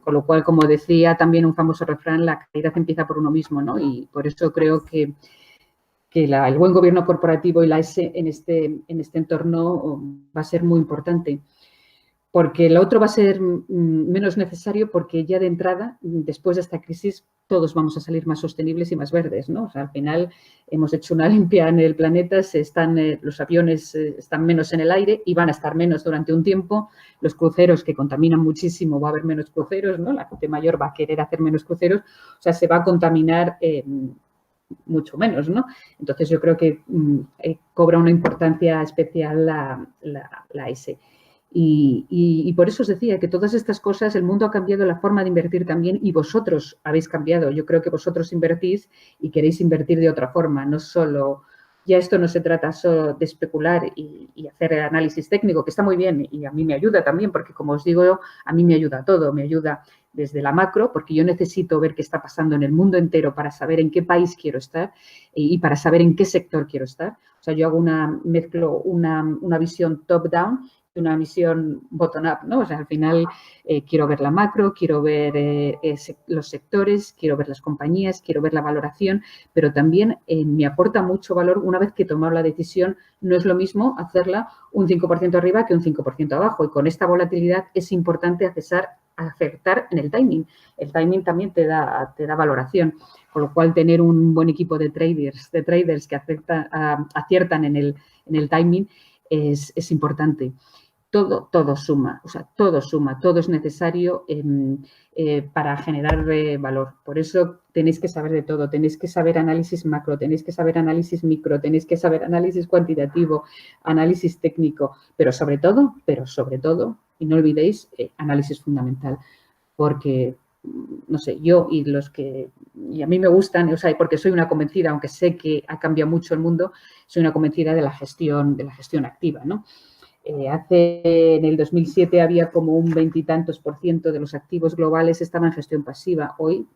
Con lo cual, como decía también un famoso refrán, la calidad empieza por uno mismo, ¿no? Y por eso creo que el buen gobierno corporativo y la S en este entorno va a ser muy importante. Porque lo otro va a ser menos necesario porque ya de entrada, después de esta crisis, todos vamos a salir más sostenibles y más verdes, ¿no? O sea, al final hemos hecho una limpia en el planeta, los aviones están menos en el aire y van a estar menos durante un tiempo. Los cruceros que contaminan muchísimo, va a haber menos cruceros, ¿no? La gente mayor va a querer hacer menos cruceros, o sea, se va a contaminar mucho menos, ¿no? Entonces yo creo que cobra una importancia especial la S. Y por eso os decía que todas estas cosas, el mundo ha cambiado la forma de invertir también y vosotros habéis cambiado. Yo creo que vosotros invertís y queréis invertir de otra forma, no solo, ya esto no se trata solo de especular y hacer el análisis técnico, que está muy bien y a mí me ayuda también, porque como os digo, a mí me ayuda todo, me ayuda desde la macro, porque yo necesito ver qué está pasando en el mundo entero para saber en qué país quiero estar y para saber en qué sector quiero estar. O sea, yo mezclo una visión top-down y una visión bottom-up, ¿no? O sea, al final quiero ver la macro, quiero ver los sectores, quiero ver las compañías, quiero ver la valoración, pero también me aporta mucho valor una vez que he tomado la decisión. No es lo mismo hacerla un 5% arriba que un 5% abajo, y con esta volatilidad es importante acertar en el timing. El timing también te da valoración, con lo cual tener un buen equipo de traders que aciertan en el timing es importante. Todo suma, o sea, todo suma, todo es necesario para generar valor. Por eso tenéis que saber de todo, tenéis que saber análisis macro, tenéis que saber análisis micro, tenéis que saber análisis cuantitativo, análisis técnico, pero sobre todo, y no olvidéis, análisis fundamental, porque, no sé, yo y a mí me gustan, o sea, porque soy una convencida, aunque sé que ha cambiado mucho el mundo, soy una convencida de la gestión activa, ¿no? En el 2007 había como un 20 y tantos % de los activos globales estaban en gestión pasiva. Hoy,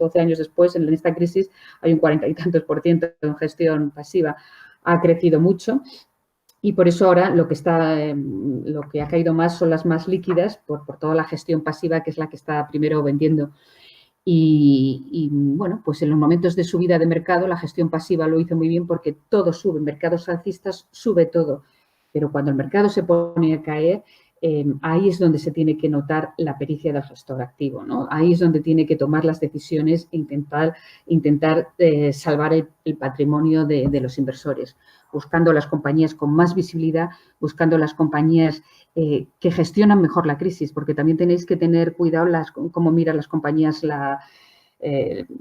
12 años después, en esta crisis, hay un 40 y tantos % en gestión pasiva. Ha crecido mucho y por eso ahora lo que ha caído más son las más líquidas por toda la gestión pasiva, que es la que está primero vendiendo. Y bueno, pues en los momentos de subida de mercado, la gestión pasiva lo hizo muy bien porque todo sube. En mercados alcistas sube todo. Pero cuando el mercado se pone a caer, ahí es donde se tiene que notar la pericia del gestor activo, ¿no? Ahí es donde tiene que tomar las decisiones e intentar salvar el patrimonio de los inversores, buscando las compañías con más visibilidad, buscando las compañías que gestionan mejor la crisis, porque también tenéis que tener cuidado cómo miran las compañías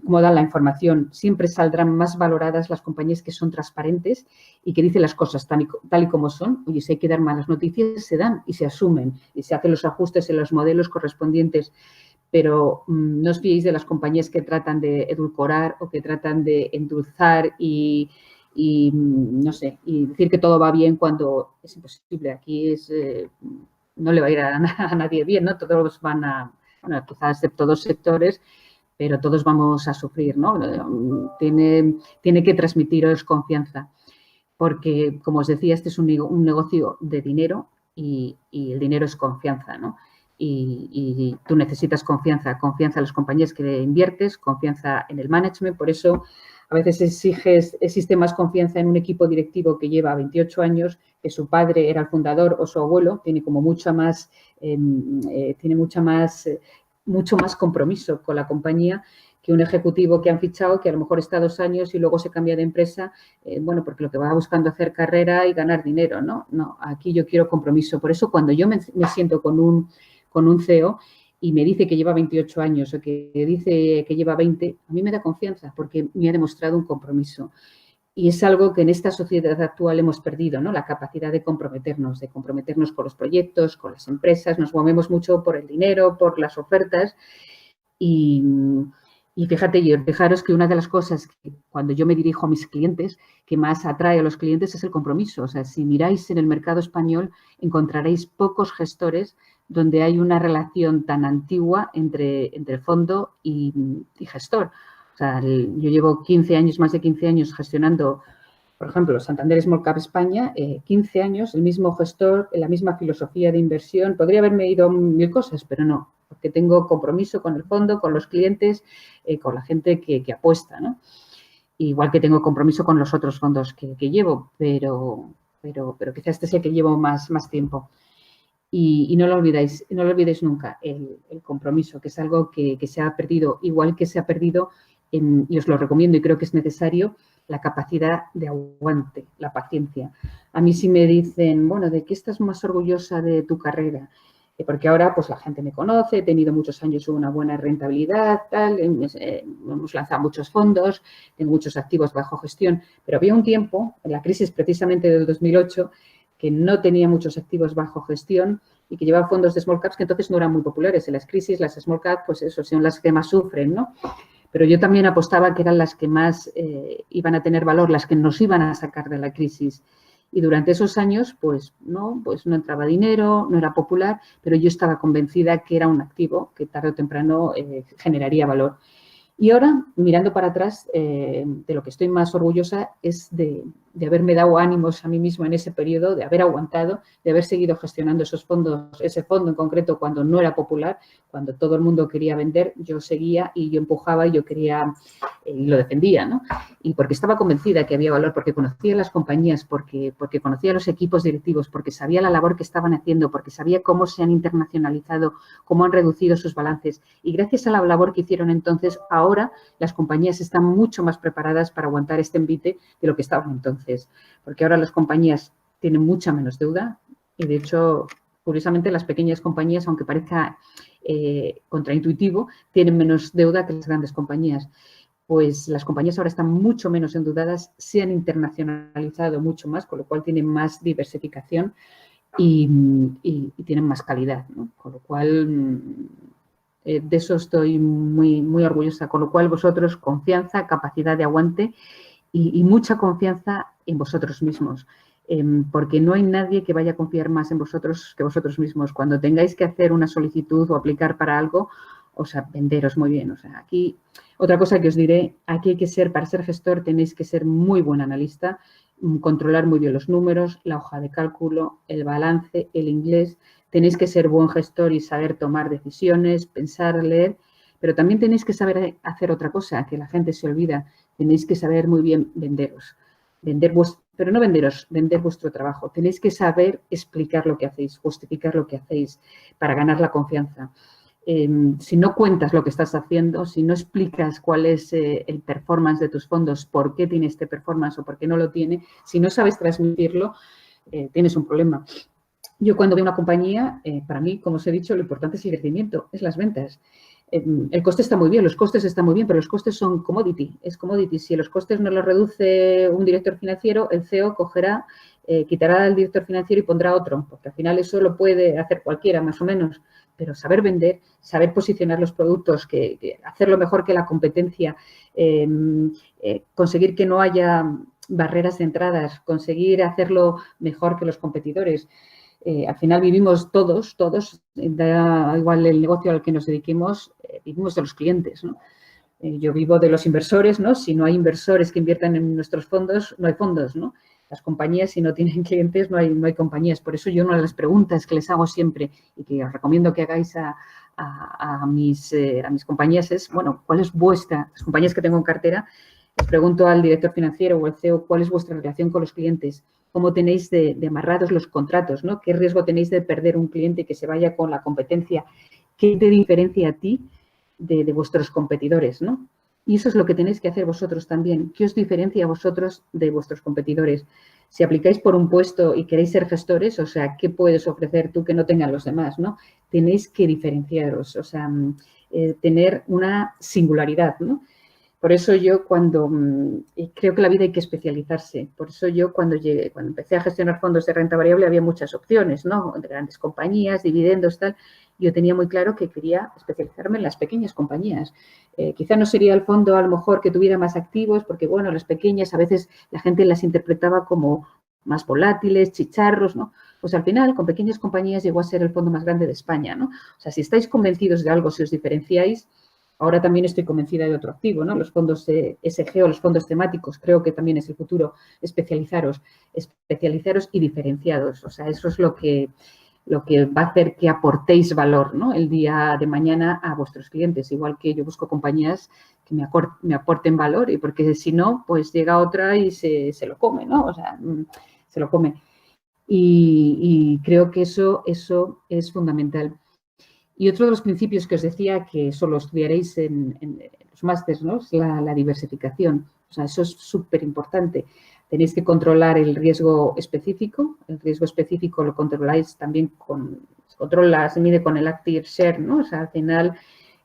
cómo dan la información. Siempre saldrán más valoradas las compañías que son transparentes y que dicen las cosas tal y como son. Oye, si hay que dar malas noticias, se dan y se asumen y se hacen los ajustes en los modelos correspondientes. Pero no os fiéis de las compañías que tratan de edulcorar o que tratan de endulzar y no sé, y decir que todo va bien cuando es imposible. Aquí no le va a ir a nadie bien, ¿no? Todos bueno, quizás de todos sectores, pero todos vamos a sufrir, ¿no? Tiene que transmitiros confianza, porque, como os decía, este es un negocio de dinero y el dinero es confianza, ¿no? Y tú necesitas confianza en las compañías que inviertes, confianza en el management. Por eso a veces existe más confianza en un equipo directivo que lleva 28 años, que su padre era el fundador o su abuelo, tiene como mucho más compromiso con la compañía que un ejecutivo que han fichado, que a lo mejor está 2 años y luego se cambia de empresa, bueno, porque lo que va buscando es hacer carrera y ganar dinero, ¿no? No, aquí yo quiero compromiso. Por eso cuando yo me siento con un CEO y me dice que lleva 28 años o que dice que lleva 20, a mí me da confianza porque me ha demostrado un compromiso. Y es algo que en esta sociedad actual hemos perdido, ¿no? La capacidad de comprometernos con los proyectos, con las empresas. Nos movemos mucho por el dinero, por las ofertas. Y fijaros que una de las cosas que cuando yo me dirijo a mis clientes, que más atrae a los clientes es el compromiso. O sea, si miráis en el mercado español, encontraréis pocos gestores donde hay una relación tan antigua entre fondo y gestor. O sea, yo llevo más de 15 años gestionando, por ejemplo, Santander Small Cap España, 15 años, el mismo gestor, la misma filosofía de inversión. Podría haberme ido 1000 cosas, pero no, porque tengo compromiso con el fondo, con los clientes, con la gente que apuesta, ¿no? Igual que tengo compromiso con los otros fondos que llevo, pero quizás este es el que llevo más tiempo. Y no lo olvidéis nunca, el compromiso, que es algo que se ha perdido, igual que se ha perdido, y os lo recomiendo y creo que es necesario, la capacidad de aguante, la paciencia. A mí si me dicen, bueno, ¿de qué estás más orgullosa de tu carrera? Porque ahora pues la gente me conoce, he tenido muchos años una buena rentabilidad, tal, hemos lanzado muchos fondos, tengo muchos activos bajo gestión, pero había un tiempo, en la crisis precisamente del 2008, que no tenía muchos activos bajo gestión y que llevaba fondos de small caps que entonces no eran muy populares. En las crisis, las small caps, pues eso, son las que más sufren, ¿no? Pero yo también apostaba que eran las que más iban a tener valor, las que nos iban a sacar de la crisis. Y durante esos años, pues no entraba dinero, no era popular, pero yo estaba convencida que era un activo que tarde o temprano generaría valor. Y ahora, mirando para atrás, de lo que estoy más orgullosa es de haberme dado ánimos a mí misma en ese periodo, de haber aguantado, de haber seguido gestionando esos fondos, ese fondo en concreto cuando no era popular, cuando todo el mundo quería vender, yo seguía y yo empujaba y yo quería y lo defendía, ¿no? Y porque estaba convencida que había valor, porque conocía las compañías, porque conocía los equipos directivos, porque sabía la labor que estaban haciendo, porque sabía cómo se han internacionalizado, cómo han reducido sus balances. Y gracias a la labor que hicieron entonces, ahora las compañías están mucho más preparadas para aguantar este envite de lo que estaban entonces. Porque ahora las compañías tienen mucha menos deuda y, de hecho, curiosamente, las pequeñas compañías, aunque parezca contraintuitivo, tienen menos deuda que las grandes compañías. Pues las compañías ahora están mucho menos endeudadas, se han internacionalizado mucho más, con lo cual tienen más diversificación y tienen más calidad, ¿no? Con lo cual, de eso estoy muy, muy orgullosa. Con lo cual, vosotros, confianza, capacidad de aguante y mucha confianza en vosotros mismos. Porque no hay nadie que vaya a confiar más en vosotros que vosotros mismos. Cuando tengáis que hacer una solicitud o aplicar para algo, o sea, venderos muy bien. O sea, aquí, otra cosa que os diré, aquí hay que ser, para ser gestor tenéis que ser muy buen analista, controlar muy bien los números, la hoja de cálculo, el balance, el inglés. Tenéis que ser buen gestor y saber tomar decisiones, pensar, leer, pero también tenéis que saber hacer otra cosa, que la gente se olvida. Tenéis que saber muy bien venderos. Pero no venderos, vender vuestro trabajo. Tenéis que saber explicar lo que hacéis, justificar lo que hacéis para ganar la confianza. Si no cuentas lo que estás haciendo, si no explicas cuál es el performance de tus fondos, por qué tiene este performance o por qué no lo tiene, si no sabes transmitirlo, tienes un problema. Yo cuando veo una compañía, para mí, como os he dicho, lo importante es el crecimiento, es las ventas. El coste está muy bien, los costes están muy bien, pero los costes son commodity, es commodity. Si los costes no los reduce un director financiero, el CEO cogerá, quitará al director financiero y pondrá otro, porque al final eso lo puede hacer cualquiera, más o menos. Pero saber vender, saber posicionar los productos, hacerlo mejor que la competencia, conseguir que no haya barreras de entradas, conseguir hacerlo mejor que los competidores. Al final vivimos todos, da igual el negocio al que nos dediquemos, vivimos de los clientes, ¿no? Yo vivo de los inversores, ¿no? Si no hay inversores que inviertan en nuestros fondos, no hay fondos, ¿no? Las compañías, si no tienen clientes, no hay compañías. Por eso yo una de las preguntas que les hago siempre y que os recomiendo que hagáis a mis compañías es, bueno, ¿cuál es las compañías que tengo en cartera? Les pregunto al director financiero o al CEO, ¿cuál es vuestra relación con los clientes? ¿Cómo tenéis de amarrados los contratos, ¿no? ¿Qué riesgo tenéis de perder un cliente que se vaya con la competencia? ¿Qué te diferencia a ti de vuestros competidores, ¿no? Y eso es lo que tenéis que hacer vosotros también. ¿Qué os diferencia a vosotros de vuestros competidores? Si aplicáis por un puesto y queréis ser gestores, o sea, ¿qué puedes ofrecer tú que no tengan los demás, ¿no? Tenéis que diferenciaros, o sea, tener una singularidad, ¿no? Por eso yo creo que la vida hay que especializarse. Por eso yo cuando empecé a gestionar fondos de renta variable había muchas opciones, ¿no? De grandes compañías, dividendos, tal. Yo tenía muy claro que quería especializarme en las pequeñas compañías. Quizá no sería el fondo a lo mejor que tuviera más activos, porque bueno, las pequeñas a veces la gente las interpretaba como más volátiles, chicharros, ¿no? Pues al final, con pequeñas compañías llegó a ser el fondo más grande de España, ¿no? O sea, si estáis convencidos de algo, si os diferenciáis. Ahora también estoy convencida de otro activo, ¿no? Los fondos SG o los fondos temáticos, creo que también es el futuro, especializaros y diferenciados. O sea, eso es lo que va a hacer que aportéis valor, ¿no? El día de mañana a vuestros clientes, igual que yo busco compañías que me aporten valor y porque si no, pues llega otra y se lo come, ¿no? O sea, se lo come. Y creo que eso es fundamental. Y otro de los principios que os decía que solo estudiaréis en los másteres, ¿no? Es la diversificación. O sea, eso es súper importante. Tenéis que controlar el riesgo específico. El riesgo específico lo controláis también se mide con el active share, ¿no? O sea, al final,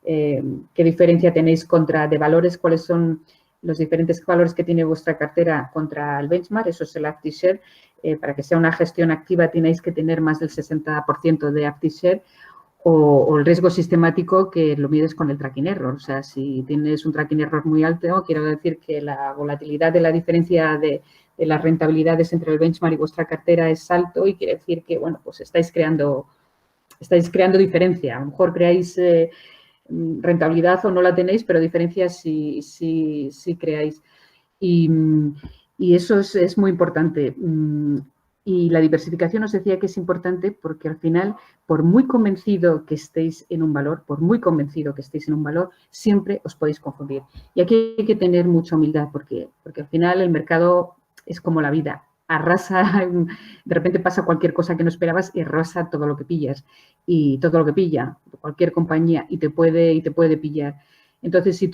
¿qué diferencia tenéis de valores? ¿Cuáles son los diferentes valores que tiene vuestra cartera contra el benchmark? Eso es el active share. Para que sea una gestión activa tenéis que tener más del 60% de active share. O el riesgo sistemático que lo mides con el tracking error. O sea, si tienes un tracking error muy alto, quiero decir que la volatilidad de la diferencia de las rentabilidades entre el benchmark y vuestra cartera es alto y quiere decir que, bueno, pues estáis creando diferencia. A lo mejor creáis rentabilidad o no la tenéis, pero diferencias sí creáis. Y eso es muy importante. Y la diversificación os decía que es importante porque al final, por muy convencido que estéis en un valor, siempre os podéis confundir. Y aquí hay que tener mucha humildad porque al final el mercado es como la vida. Arrasa, de repente pasa cualquier cosa que no esperabas y arrasa todo lo que pillas. Y todo lo que pilla, cualquier compañía, y te puede pillar. Entonces, si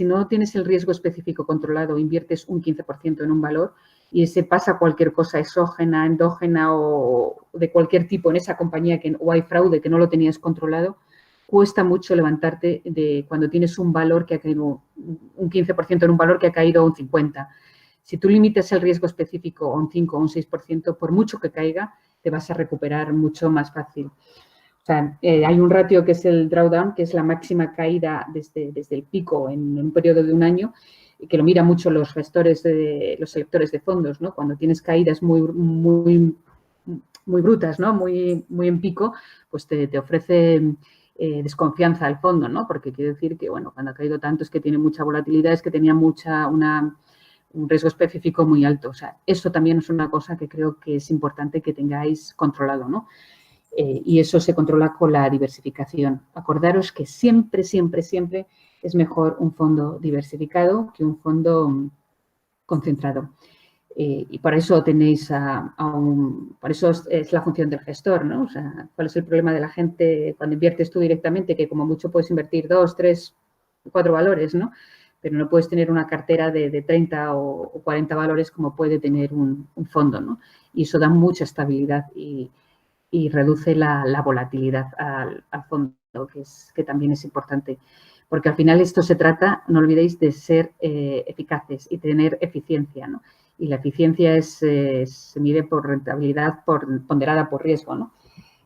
no tienes el riesgo específico controlado, inviertes un 15% en un valor y se pasa cualquier cosa exógena, endógena o de cualquier tipo en esa compañía o hay fraude que no lo tenías controlado, cuesta mucho levantarte de cuando tienes un valor que ha caído un 15% en un valor que ha caído un 50%. Si tú limitas el riesgo específico a un 5 o un 6%, por mucho que caiga, te vas a recuperar mucho más fácil. O sea, hay un ratio que es el drawdown, que es la máxima caída desde el pico en un periodo de un año, y que lo miran mucho los gestores, los selectores de fondos, ¿no? Cuando tienes caídas muy brutas, ¿no? Muy en pico, pues te ofrece desconfianza al fondo, ¿no? Porque quiere decir que, bueno, cuando ha caído tanto es que tiene mucha volatilidad, es que tenía un riesgo específico muy alto. O sea, eso también es una cosa que creo que es importante que tengáis controlado, ¿no? Y eso se controla con la diversificación. Acordaros que siempre es mejor un fondo diversificado que un fondo concentrado. Y por eso tenéis por eso es la función del gestor, ¿no? O sea, ¿cuál es el problema de la gente cuando inviertes tú directamente? Que como mucho puedes invertir 2, 3, 4 valores, ¿no? Pero no puedes tener una cartera de 30 o 40 valores como puede tener un fondo, ¿no? Y eso da mucha estabilidad y reduce la volatilidad al fondo, que también es importante. Porque al final esto se trata, no olvidéis, de ser eficaces y tener eficiencia, ¿no? Y la eficiencia se mide por rentabilidad ponderada por riesgo, ¿no?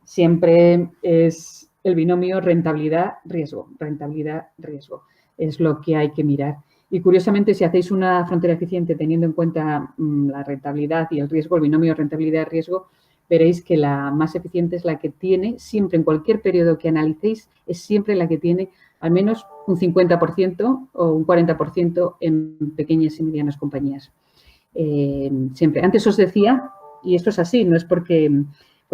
Siempre es el binomio rentabilidad-riesgo, rentabilidad-riesgo. Es lo que hay que mirar. Y curiosamente, si hacéis una frontera eficiente teniendo en cuenta la rentabilidad y el riesgo, el binomio rentabilidad-riesgo, veréis que la más eficiente es la que tiene, siempre en cualquier periodo que analicéis, es siempre la que tiene al menos un 50% o un 40% en pequeñas y medianas compañías. Siempre. Antes os decía, y esto es así, no es porque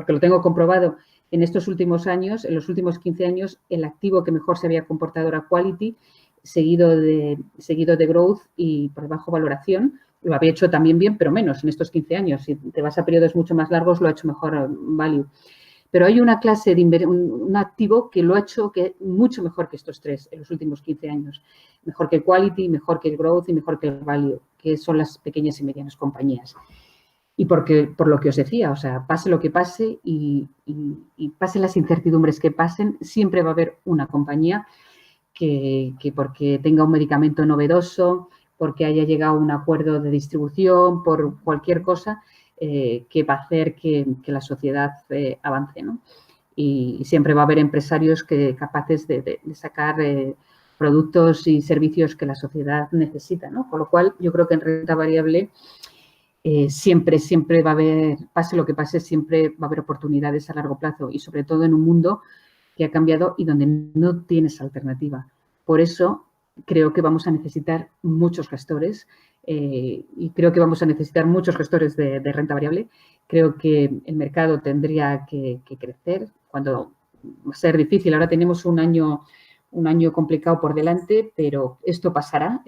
lo tengo comprobado, en estos últimos años, en los últimos 15 años, el activo que mejor se había comportado era Quality, seguido de Growth y por debajo Valoración. Lo había hecho también bien, pero menos en estos 15 años. Si te vas a periodos mucho más largos, lo ha hecho mejor Value. Pero hay una clase de un activo que lo ha hecho mucho mejor que estos tres en los últimos 15 años. Mejor que el Quality, mejor que el Growth y mejor que el Value, que son las pequeñas y medianas compañías. Y por lo que os decía, o sea, pase lo que pase y pasen las incertidumbres que pasen, siempre va a haber una compañía que porque tenga un medicamento novedoso, porque haya llegado a un acuerdo de distribución, por cualquier cosa, que va a hacer que la sociedad avance, ¿no? Y siempre va a haber empresarios capaces de sacar productos y servicios que la sociedad necesita, ¿no? Con lo cual, yo creo que en renta variable siempre va a haber, pase lo que pase, siempre va a haber oportunidades a largo plazo y sobre todo en un mundo que ha cambiado y donde no tienes alternativa. Por eso creo que vamos a necesitar muchos gestores y creo que vamos a necesitar muchos gestores de renta variable. Creo que el mercado tendría que crecer cuando va a ser difícil. Ahora tenemos un año complicado por delante, pero esto pasará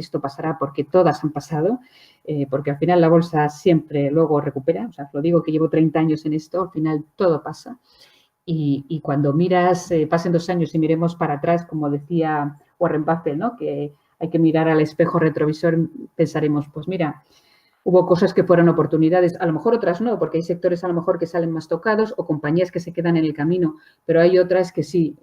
porque todas han pasado, porque al final la bolsa siempre luego recupera. O sea, os lo digo que llevo 30 años en esto, al final todo pasa. Y cuando miras, pasen 2 años y miremos para atrás, como decía Warren Buffett, ¿no? Que hay que mirar al espejo retrovisor, pensaremos, pues mira, hubo cosas que fueron oportunidades, a lo mejor otras no, porque hay sectores a lo mejor que salen más tocados o compañías que se quedan en el camino, pero hay otras que sí,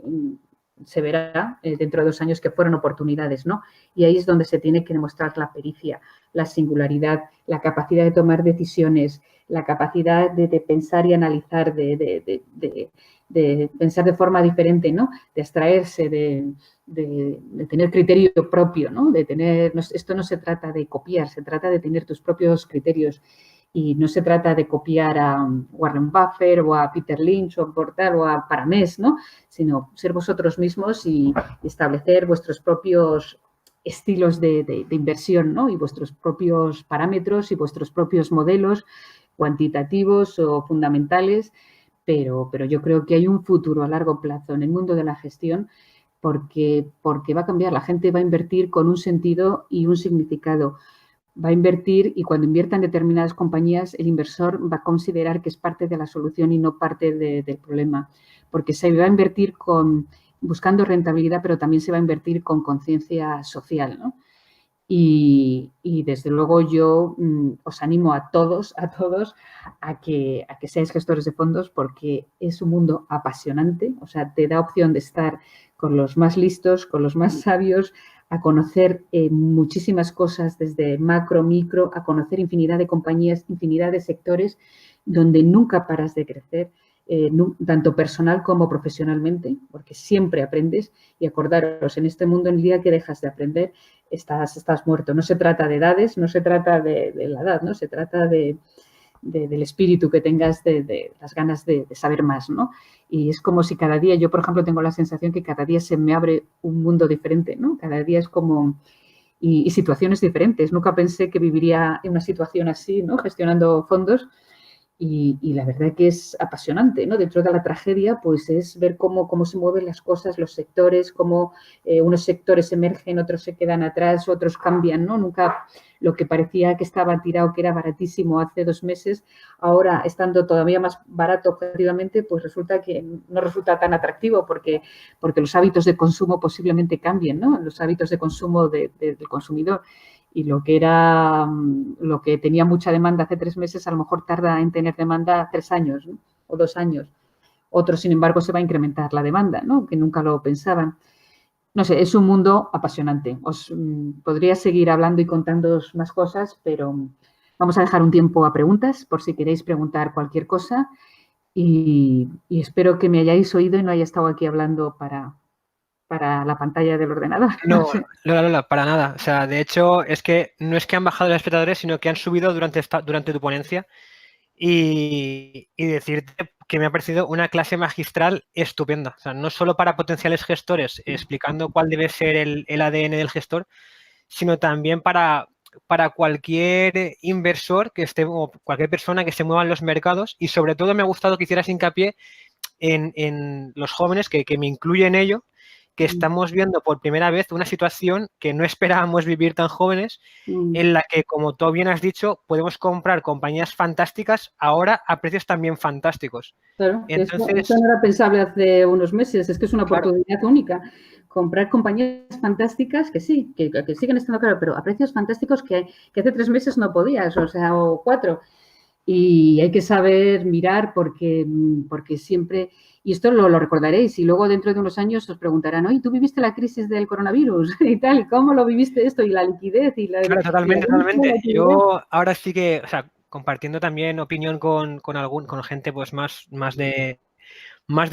se verá dentro de 2 años que fueron oportunidades, ¿no? Y ahí es donde se tiene que demostrar la pericia, la singularidad, la capacidad de tomar decisiones, la capacidad de pensar y analizar, de pensar de forma diferente, ¿no? De abstraerse, de tener criterio propio, ¿no? Esto no se trata de copiar, se trata de tener tus propios criterios. Y no se trata de copiar a Warren Buffett o a Peter Lynch o a Portal o a Paramés, ¿no? Sino ser vosotros mismos y establecer vuestros propios estilos de inversión, ¿no? Y vuestros propios parámetros y vuestros propios modelos cuantitativos o fundamentales, pero yo creo que hay un futuro a largo plazo en el mundo de la gestión porque va a cambiar. La gente va a invertir con un sentido y un significado. Va a invertir y cuando invierta en determinadas compañías, el inversor va a considerar que es parte de la solución y no parte del problema, porque se va a invertir buscando rentabilidad, pero también se va a invertir con conciencia social, ¿no? Y desde luego yo os animo a todos a que seáis gestores de fondos porque es un mundo apasionante, o sea, te da opción de estar con los más listos, con los más sabios, a conocer muchísimas cosas desde macro, micro, a conocer infinidad de compañías, infinidad de sectores donde nunca paras de crecer, tanto personal como profesionalmente, porque siempre aprendes y acordaros, en este mundo, en el día que dejas de aprender, estás muerto. No se trata de edades, no se trata de la edad, ¿no? Se trata del espíritu que tengas, de las ganas de saber más, ¿no? Y es como si cada día, yo por ejemplo tengo la sensación que cada día se me abre un mundo diferente, ¿no? Cada día es como, y situaciones diferentes. Nunca pensé que viviría en una situación así, ¿no? Gestionando fondos. Y la verdad que es apasionante, ¿no? Dentro de la tragedia, pues es ver cómo se mueven las cosas, los sectores, cómo unos sectores emergen, otros se quedan atrás, otros cambian, ¿no? Nunca lo que parecía que estaba tirado, que era baratísimo hace 2 meses, ahora estando todavía más barato objetivamente, pues resulta que no resulta tan atractivo porque los hábitos de consumo posiblemente cambien, ¿no? Los hábitos de consumo del consumidor. Y lo que tenía mucha demanda hace 3 meses, a lo mejor tarda en tener demanda 3 años, ¿no? O 2 años. Otros, sin embargo, se va a incrementar la demanda, ¿no? Que nunca lo pensaban. No sé, es un mundo apasionante. Podría seguir hablando y contándoos más cosas, pero vamos a dejar un tiempo a preguntas por si queréis preguntar cualquier cosa y espero que me hayáis oído y no haya estado aquí hablando para la pantalla del ordenador. No, Lola, para nada. O sea, de hecho, es que no es que han bajado los espectadores, sino que han subido durante tu ponencia y decirte que me ha parecido una clase magistral estupenda. O sea, no solo para potenciales gestores explicando cuál debe ser el ADN del gestor, sino también para cualquier inversor que esté o cualquier persona que se mueva en los mercados y sobre todo me ha gustado que hicieras hincapié en los jóvenes, que me incluye en ello, que estamos viendo por primera vez una situación que no esperábamos vivir tan jóvenes, en la que, como tú bien has dicho, podemos comprar compañías fantásticas ahora a precios también fantásticos. Claro, Entonces, eso no era pensable hace unos meses, es que es una claro, oportunidad única. Comprar compañías fantásticas que sí, que siguen estando claro, pero a precios fantásticos que hace 3 meses no podías, o sea, o 4. Y hay que saber mirar porque siempre, y esto lo recordaréis, y luego dentro de unos años os preguntarán, oye, ¿tú viviste la crisis del coronavirus? Y tal, ¿y cómo lo viviste esto? Y la liquidez y la... claro, totalmente, totalmente. La Yo ahora sí que, o sea, compartiendo también opinión con gente pues más de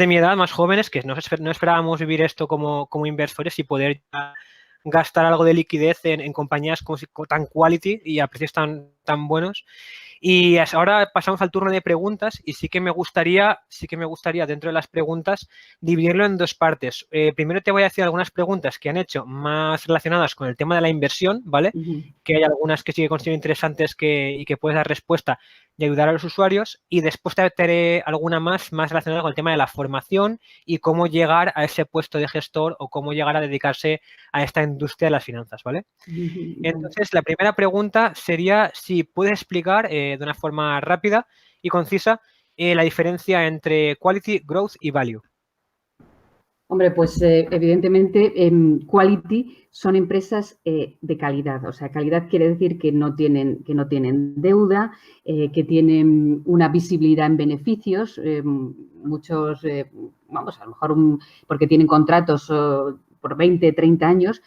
mi edad, más jóvenes, que no esperábamos vivir esto como inversores y poder gastar algo de liquidez en compañías tan quality y a precios tan buenos. Y ahora pasamos al turno de preguntas y sí que me gustaría dentro de las preguntas dividirlo en 2 partes. Primero te voy a decir algunas preguntas que han hecho más relacionadas con el tema de la inversión, ¿vale? Que hay algunas que sí que considero interesantes y que puedes dar respuesta y ayudar a los usuarios. Y después te haré alguna más relacionada con el tema de la formación y cómo llegar a ese puesto de gestor o cómo llegar a dedicarse a esta industria de las finanzas, ¿vale? Entonces, la primera pregunta sería si puedes explicar de una forma rápida y concisa la diferencia entre quality, growth y value. Hombre, pues evidentemente quality son empresas de calidad. O sea, calidad quiere decir que no tienen deuda, que tienen una visibilidad en beneficios. Muchos, vamos, a lo mejor porque tienen contratos por 20, 30 años,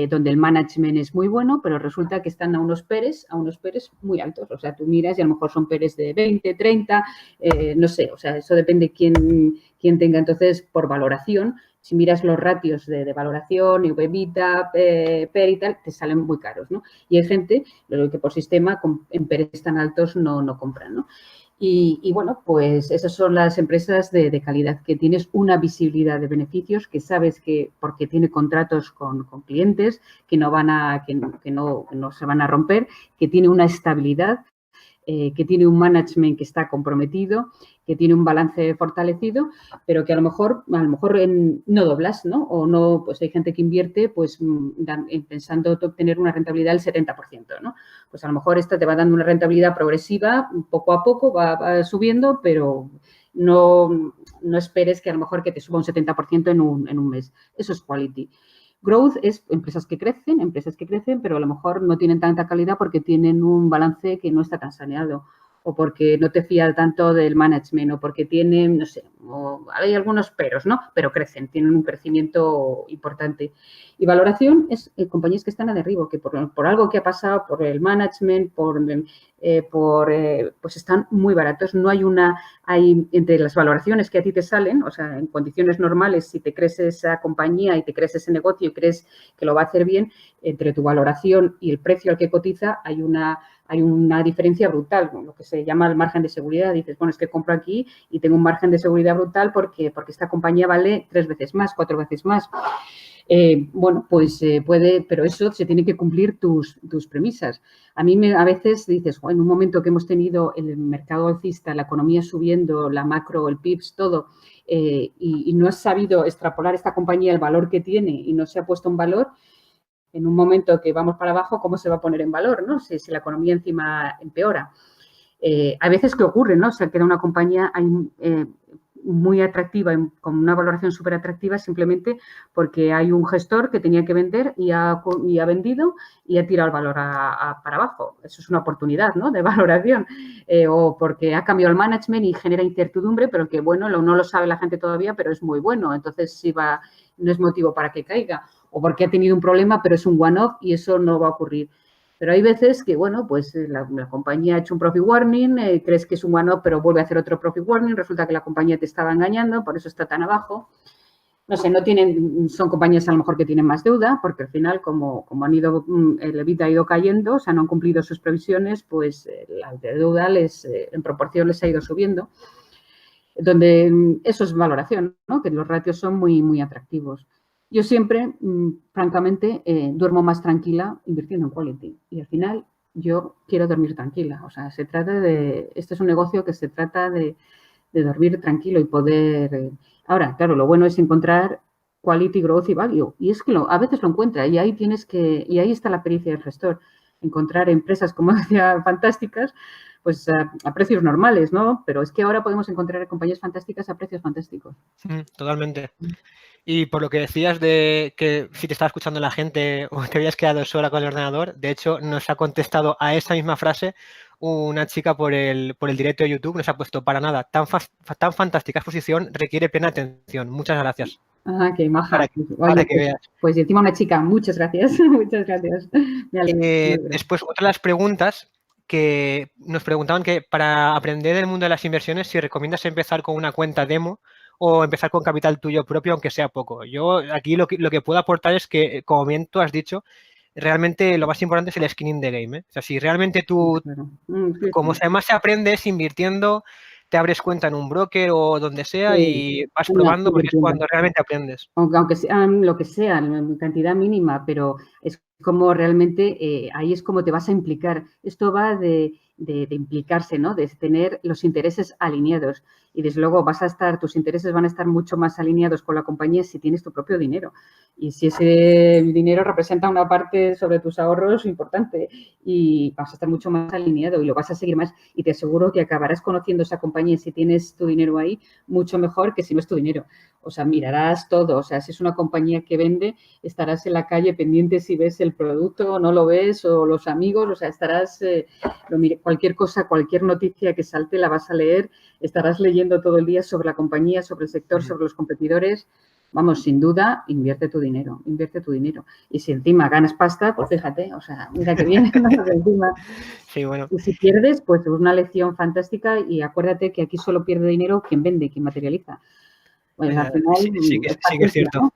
donde el management es muy bueno, pero resulta que están a unos PERs muy altos. O sea, tú miras y a lo mejor son PERs de 20, 30, no sé, o sea, eso depende quién tenga. Entonces, por valoración, Si miras los ratios de valoración, EV/EBITDA, PER y tal, te salen muy caros, ¿no? Y hay gente que por sistema en PERs tan altos no compran, ¿no? Y bueno, pues esas son las empresas de calidad, que tienes una visibilidad de beneficios, que sabes que porque tiene contratos con clientes que no se van a romper, que tiene una estabilidad, que tiene un management que está comprometido, que tiene un balance fortalecido, pero que a lo mejor no doblas, ¿no? O no, pues hay gente que invierte pues pensando obtener una rentabilidad del 70%, ¿no? Pues a lo mejor esta te va dando una rentabilidad progresiva, poco a poco va subiendo, pero no esperes que a lo mejor que te suba un 70% en un mes. Eso es quality. Growth es empresas que crecen, pero a lo mejor no tienen tanta calidad porque tienen un balance que no está tan saneado, o porque no te fías tanto del management, o porque tienen, no sé, hay algunos peros, ¿no? Pero crecen, tienen un crecimiento importante. Y valoración es compañías que están a derribo, que por algo que ha pasado, por el management, pues están muy baratos. No hay entre las valoraciones que a ti te salen, o sea, en condiciones normales, si te crees esa compañía y te crees ese negocio y crees que lo va a hacer bien, entre tu valoración y el precio al que cotiza hay una diferencia brutal, lo que se llama el margen de seguridad. Dices, bueno, es que compro aquí y tengo un margen de seguridad brutal porque esta compañía vale 3 veces más, 4 veces más. Bueno, pues puede, pero eso se tiene que cumplir tus premisas. A mí a veces dices, en un momento que hemos tenido el mercado alcista, la economía subiendo, la macro, el PIBS, todo, y no has sabido extrapolar esta compañía el valor que tiene y no se ha puesto en valor, en un momento que vamos para abajo, ¿cómo se va a poner en valor, no? Si la economía encima empeora. A veces que ocurre, ¿no? O sea, que era una compañía muy atractiva, con una valoración súper atractiva, simplemente porque hay un gestor que tenía que vender y ha vendido y ha tirado el valor para abajo. Eso es una oportunidad, ¿no? De valoración. O porque ha cambiado el management y genera incertidumbre, pero que, bueno, no lo sabe la gente todavía, pero es muy bueno. Entonces, no es motivo para que caiga. O porque ha tenido un problema, pero es un one-off y eso no va a ocurrir. Pero hay veces que, bueno, pues la compañía ha hecho un profit warning, crees que es un one-off, pero vuelve a hacer otro profit warning, resulta que la compañía te estaba engañando, por eso está tan abajo. No sé, son compañías a lo mejor que tienen más deuda, porque al final, como el EBITDA ha ido cayendo, o sea, no han cumplido sus previsiones, pues la deuda en proporción les ha ido subiendo. Donde eso es valoración, ¿no? Que los ratios son muy, muy atractivos. Yo siempre, francamente, duermo más tranquila invirtiendo en quality. Y al final yo quiero dormir tranquila. O sea, este es un negocio que se trata de dormir tranquilo y poder... Ahora, claro, lo bueno es encontrar quality, growth y value. Y es que a veces lo encuentra y ahí está la pericia del gestor. Encontrar empresas, como decía, fantásticas, pues a precios normales, ¿no? Pero es que ahora podemos encontrar compañías fantásticas a precios fantásticos. Totalmente. Y por lo que decías de que si te estaba escuchando la gente o te habías quedado sola con el ordenador, de hecho nos ha contestado a esa misma frase una chica por el directo de YouTube, nos ha puesto: para nada, tan fantástica exposición, requiere plena atención. Muchas gracias. Ah, qué maja. Para que veas. Pues encima una chica, muchas gracias. Muchas gracias. Después, otra de las preguntas que nos preguntaban, que para aprender del mundo de las inversiones, si recomiendas empezar con una cuenta demo o empezar con capital tuyo propio, aunque sea poco. Yo aquí lo que puedo aportar es que, como bien tú has dicho, realmente lo más importante es el skin in the game, ¿eh? O sea, si realmente tú, como además se aprende es invirtiendo, te abres cuenta en un broker o donde sea y vas probando, porque es cuando realmente aprendes. Aunque sean lo que sea, en cantidad mínima, pero es como realmente, ahí es como te vas a implicar. Esto va de implicarse, ¿no? De tener los intereses alineados. Y desde luego tus intereses van a estar mucho más alineados con la compañía si tienes tu propio dinero. Y si ese dinero representa una parte sobre tus ahorros importante, y vas a estar mucho más alineado y lo vas a seguir más. Y te aseguro que acabarás conociendo esa compañía, si tienes tu dinero ahí, mucho mejor que si no es tu dinero. O sea, mirarás todo. O sea, si es una compañía que vende, estarás en la calle pendiente si ves el producto o no lo ves, o los amigos. O sea, estarás, cualquier cosa, cualquier noticia que salte la vas a leer. Estarás leyendo todo el día sobre la compañía, sobre el sector, sobre los competidores. Vamos, sin duda, invierte tu dinero. Y si encima ganas pasta, pues fíjate, o sea, mira que bien. Encima. Sí, bueno. Y si pierdes, pues es una lección fantástica, y acuérdate que aquí solo pierde dinero quien vende, quien materializa. Pues al final Sí que es cierto. ¿no?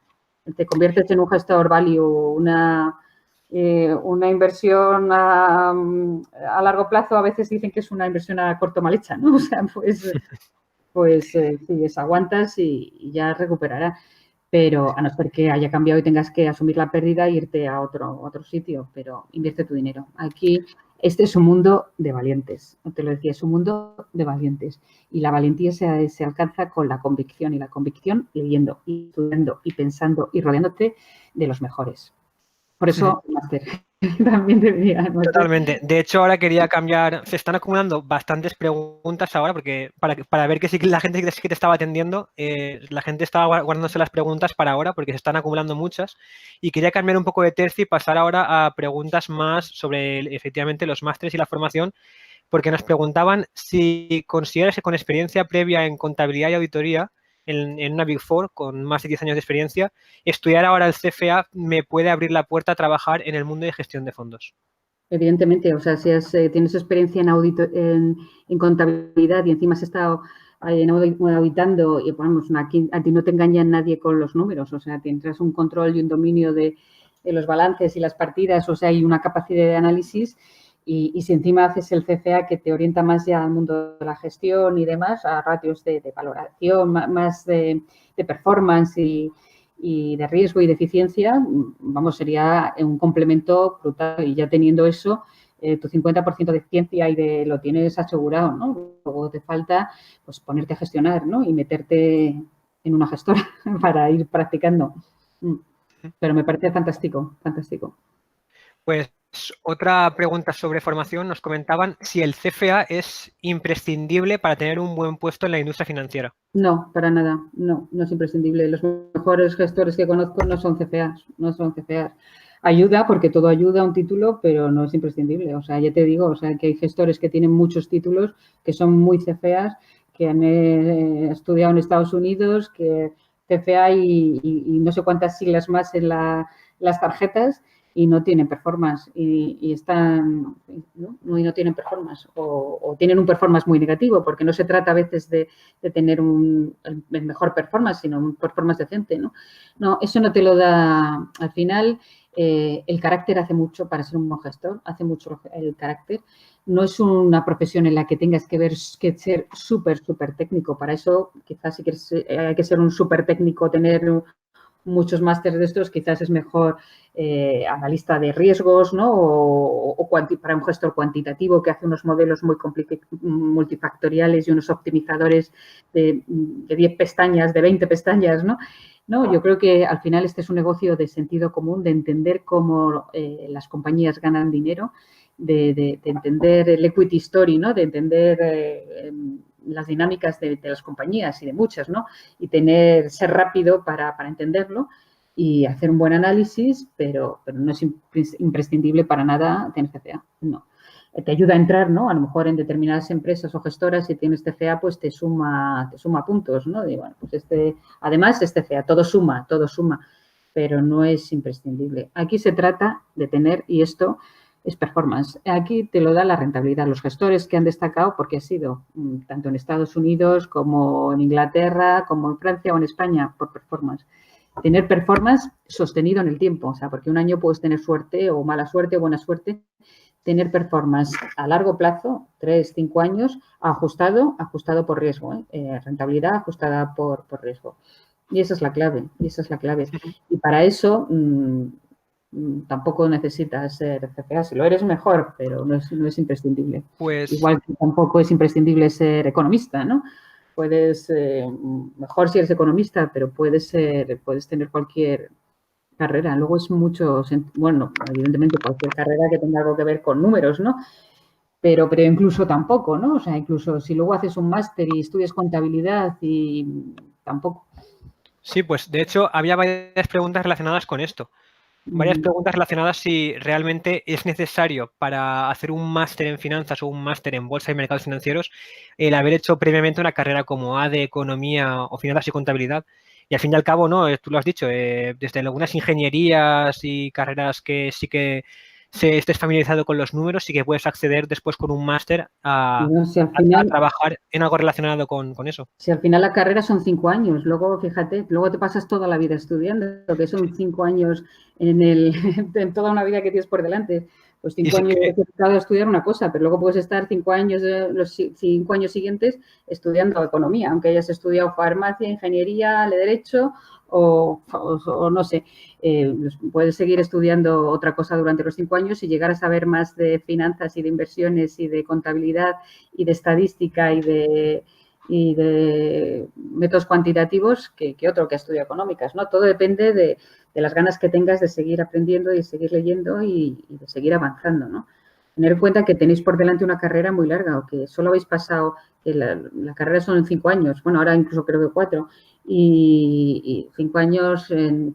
Te conviertes en un gestor value, una inversión a largo plazo, a veces dicen que es una inversión a corto mal hecha, ¿no? O sea, pues sí, aguantas y ya recuperará. Pero a no ser que haya cambiado y tengas que asumir la pérdida e irte a otro sitio, pero invierte tu dinero. Aquí, este es un mundo de valientes, te lo decía, es un mundo de valientes. Y la valentía se alcanza con la convicción, y la convicción leyendo, y estudiando, y pensando, y rodeándote de los mejores. Por eso, máster. También debería. Totalmente. De hecho, ahora quería cambiar. Se están acumulando bastantes preguntas ahora, porque para ver que sí que la gente que te estaba atendiendo, la gente estaba guardándose las preguntas para ahora, porque se están acumulando muchas. Y quería cambiar un poco de tercio y pasar ahora a preguntas más sobre efectivamente los másteres y la formación, porque nos preguntaban si consideras que con experiencia previa en contabilidad y auditoría, en una Big Four, con más de 10 años de experiencia, estudiar ahora el CFA me puede abrir la puerta a trabajar en el mundo de gestión de fondos. Evidentemente, o sea, si tienes experiencia en contabilidad y encima has estado auditando, y ponemos aquí, a ti no te engaña nadie con los números, o sea, tendrás un control y un dominio de los balances y las partidas, o sea, hay una capacidad de análisis, y si encima haces el CFA que te orienta más ya al mundo de la gestión y demás, a ratios de valoración, más de performance y de riesgo y de eficiencia, vamos, sería un complemento brutal. Y ya teniendo eso, tu 50% de eficiencia lo tienes asegurado, ¿no? Luego te falta, pues, ponerte a gestionar, ¿no? Y meterte en una gestora para ir practicando. Pero me parece fantástico, fantástico. Pues otra pregunta sobre formación. Nos comentaban si el CFA es imprescindible para tener un buen puesto en la industria financiera. No, para nada. No, no es imprescindible. Los mejores gestores que conozco no son CFAs, no son CFAs. Ayuda, porque todo ayuda a un título, pero no es imprescindible. O sea, ya te digo, o sea, que hay gestores que tienen muchos títulos, que son muy CFAs, que han estudiado en Estados Unidos, que CFA y no sé cuántas siglas más en las tarjetas, y no tienen performance y están, ¿no? Y no tienen performance o tienen un performance muy negativo, porque no se trata a veces de tener el mejor performance, sino un performance decente, ¿no? No, eso no te lo da. Al final, el carácter hace mucho para ser un buen gestor, hace mucho el carácter. No es una profesión en la que tengas que ser súper técnico. Para eso, quizás si quieres, hay que ser un súper técnico, tener muchos másteres de estos, quizás es mejor analista de riesgos, ¿no? O para un gestor cuantitativo que hace unos modelos muy multifactoriales y unos optimizadores de 10 pestañas, de 20 pestañas, ¿no? No, yo creo que al final este es un negocio de sentido común, de entender cómo las compañías ganan dinero, de entender el equity story, ¿no? De entender las dinámicas de las compañías y de muchas, ¿no? Y ser rápido para entenderlo y hacer un buen análisis, pero no es imprescindible para nada tener CFA, no. Te ayuda a entrar, ¿no? A lo mejor en determinadas empresas o gestoras, si tienes CFA, pues te suma puntos, ¿no? Y bueno, pues además es CFA, todo suma, pero no es imprescindible. Aquí se trata de tener, y esto es performance. Aquí te lo da la rentabilidad. Los gestores que han destacado, porque ha sido tanto en Estados Unidos como en Inglaterra, como en Francia o en España, por performance. Tener performance sostenido en el tiempo, o sea, porque un año puedes tener suerte o mala suerte o buena suerte. Tener performance a largo plazo, 3, 5 años, ajustado por riesgo, rentabilidad ajustada por riesgo. Y esa es la clave, Y para eso tampoco necesitas ser CFA. Si lo eres, mejor, pero no es imprescindible. Pues, igual que tampoco es imprescindible ser economista, ¿no? Puedes, mejor si eres economista, pero puedes tener cualquier carrera. Luego es bueno, evidentemente cualquier carrera que tenga algo que ver con números, ¿no? Pero incluso tampoco, ¿no? O sea, incluso si luego haces un máster y estudias contabilidad y tampoco. sí, pues de hecho había varias preguntas relacionadas con esto. Varias preguntas relacionadas si realmente es necesario para hacer un máster en finanzas o un máster en bolsa y mercados financieros el haber hecho previamente una carrera como A de economía o finanzas y contabilidad. Y al fin y al cabo, no, tú lo has dicho, desde algunas ingenierías y carreras que sí que estés familiarizado con los números y que puedes acceder después con un máster a, No, si al a final, trabajar en algo relacionado con eso. si al final la carrera son 5 años, luego fíjate, luego te pasas toda la vida estudiando, que son 5 años en toda una vida que tienes por delante. Pues Y 5 años dedicado a estudiar una cosa, pero luego puedes estar 5 años, los 5 años siguientes estudiando economía, aunque hayas estudiado farmacia, ingeniería, derecho o no sé. Puedes seguir estudiando otra cosa durante los 5 años y llegar a saber más de finanzas y de inversiones y de contabilidad y de estadística y de métodos cuantitativos que otro que estudia económicas, ¿no? Todo depende de las ganas que tengas de seguir aprendiendo y de seguir leyendo y de seguir avanzando, ¿no? Tener en cuenta que tenéis por delante una carrera muy larga o que solo habéis pasado, que la carrera son en 5 años, bueno, ahora incluso creo que 4, y 5 años en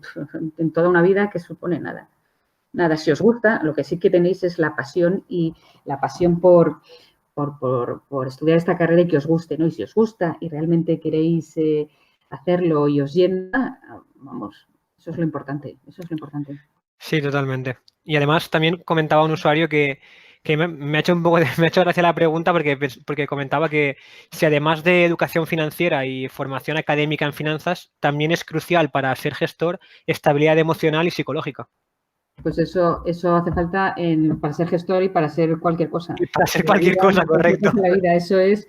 toda una vida que supone nada. Nada, si os gusta, lo que sí que tenéis es la pasión y la pasión por estudiar esta carrera y que os guste, ¿no? Y si os gusta y realmente queréis hacerlo y os llena, vamos, eso es lo importante, eso es lo importante. Sí, totalmente. Y además también comentaba un usuario que me ha hecho un poco me ha hecho gracia la pregunta porque comentaba que si además de educación financiera y formación académica en finanzas, también es crucial para ser gestor estabilidad emocional y psicológica. Pues eso hace falta para ser gestor y para ser cualquier cosa. Y para ser En la cualquier vida, cosa, cualquier correcto. cosa en la vida, eso es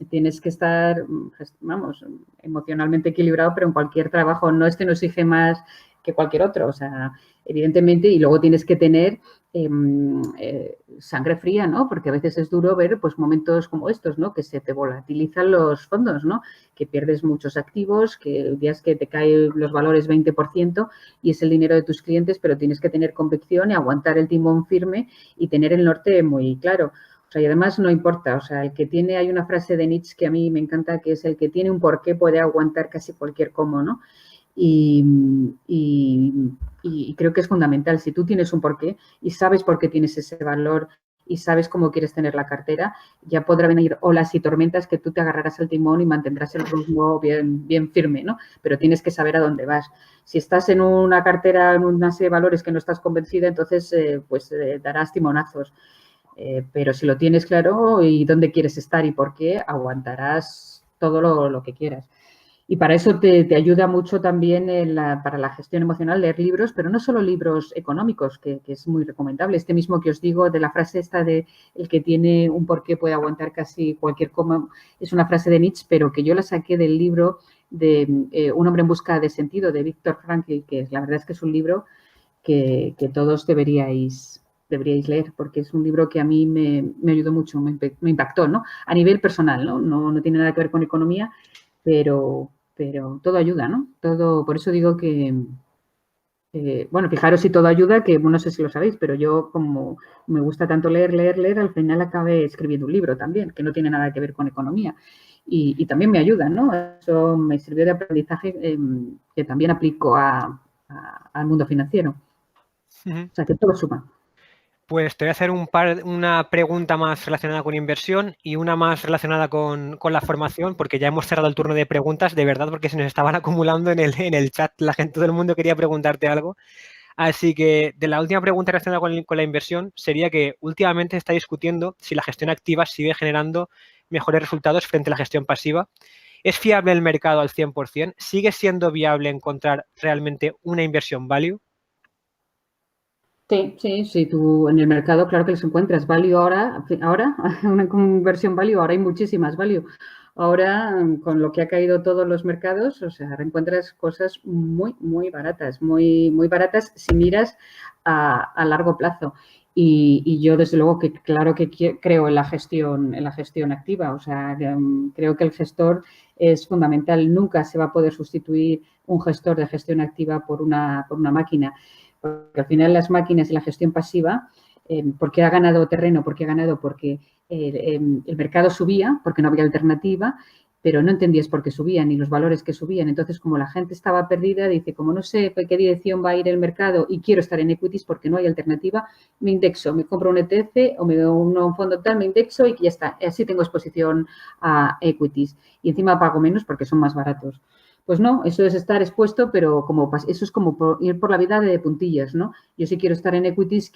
tienes que estar, vamos, emocionalmente equilibrado, pero en cualquier trabajo no es que no exige más que cualquier otro, o sea, evidentemente, y luego tienes que tener sangre fría, ¿no? Porque a veces es duro ver pues momentos como estos, ¿no? Que se te volatilizan los fondos, ¿no? Que pierdes muchos activos, que días que te caen los valores 20% y es el dinero de tus clientes, pero tienes que tener convicción y aguantar el timón firme y tener el norte muy claro. O sea, y además no importa, o sea, el que tiene, hay una frase de Nietzsche que a mí me encanta, que es el que tiene un porqué puede aguantar casi cualquier cómo, ¿no? Y, y creo que es fundamental. Si tú tienes un porqué y sabes por qué tienes ese valor y sabes cómo quieres tener la cartera, ya podrá venir olas y tormentas que tú te agarrarás al timón y mantendrás el rumbo bien, bien firme, ¿no? Pero tienes que saber a dónde vas. Si estás en una cartera, en una serie de valores que no estás convencida, entonces darás timonazos. Pero si lo tienes claro y dónde quieres estar y por qué, aguantarás todo lo que quieras. Y para eso te ayuda mucho también para la gestión emocional leer libros, pero no solo libros económicos, que es muy recomendable. Este mismo que os digo de la frase esta de el que tiene un porqué puede aguantar casi cualquier coma, es una frase de Nietzsche, pero que yo la saqué del libro de Un hombre en busca de sentido, de Viktor Frankl, que la verdad es que es un libro que todos deberíais leer, porque es un libro que a mí me ayudó mucho, me impactó, ¿no? A nivel personal, ¿no? No tiene nada que ver con economía, pero todo ayuda, ¿no? Todo, por eso digo que, bueno, fijaros si todo ayuda, que no sé si lo sabéis, pero yo como me gusta tanto leer, al final acabé escribiendo un libro también, que no tiene nada que ver con economía. Y también me ayuda, ¿no? Eso me sirvió de aprendizaje que también aplico al mundo financiero. O sea, que todo suma. Pues te voy a hacer una pregunta más relacionada con inversión y una más relacionada con la formación, porque ya hemos cerrado el turno de preguntas, de verdad, porque se nos estaban acumulando en el chat. La gente, todo el mundo quería preguntarte algo. Así que de la última pregunta relacionada con la inversión sería que últimamente se está discutiendo si la gestión activa sigue generando mejores resultados frente a la gestión pasiva. ¿Es fiable el mercado al 100%? ¿Sigue siendo viable encontrar realmente una inversión value? Sí, tú en el mercado, claro que los encuentras. Value ahora, una conversión value, ahora hay muchísimas value. Ahora, con lo que ha caído todos los mercados, o sea, ahora encuentras cosas muy, muy baratas, muy, muy baratas si miras a largo plazo. Y yo, desde luego, que claro que creo en la gestión activa. O sea, creo que el gestor es fundamental. Nunca se va a poder sustituir un gestor de gestión activa por una máquina. Porque al final las máquinas y la gestión pasiva, ¿por qué ha ganado terreno? ¿Por qué ha ganado? Porque el mercado subía, porque no había alternativa, pero no entendías por qué subían ni los valores que subían. Entonces, como la gente estaba perdida, dice, como no sé qué dirección va a ir el mercado y quiero estar en equities porque no hay alternativa, me indexo, me compro un ETF o me doy un fondo tal, me indexo y ya está. Así tengo exposición a equities. Y encima pago menos porque son más baratos. Pues no, eso es estar expuesto, pero eso es como ir por la vida de puntillas, ¿no? Yo sí quiero estar en equities,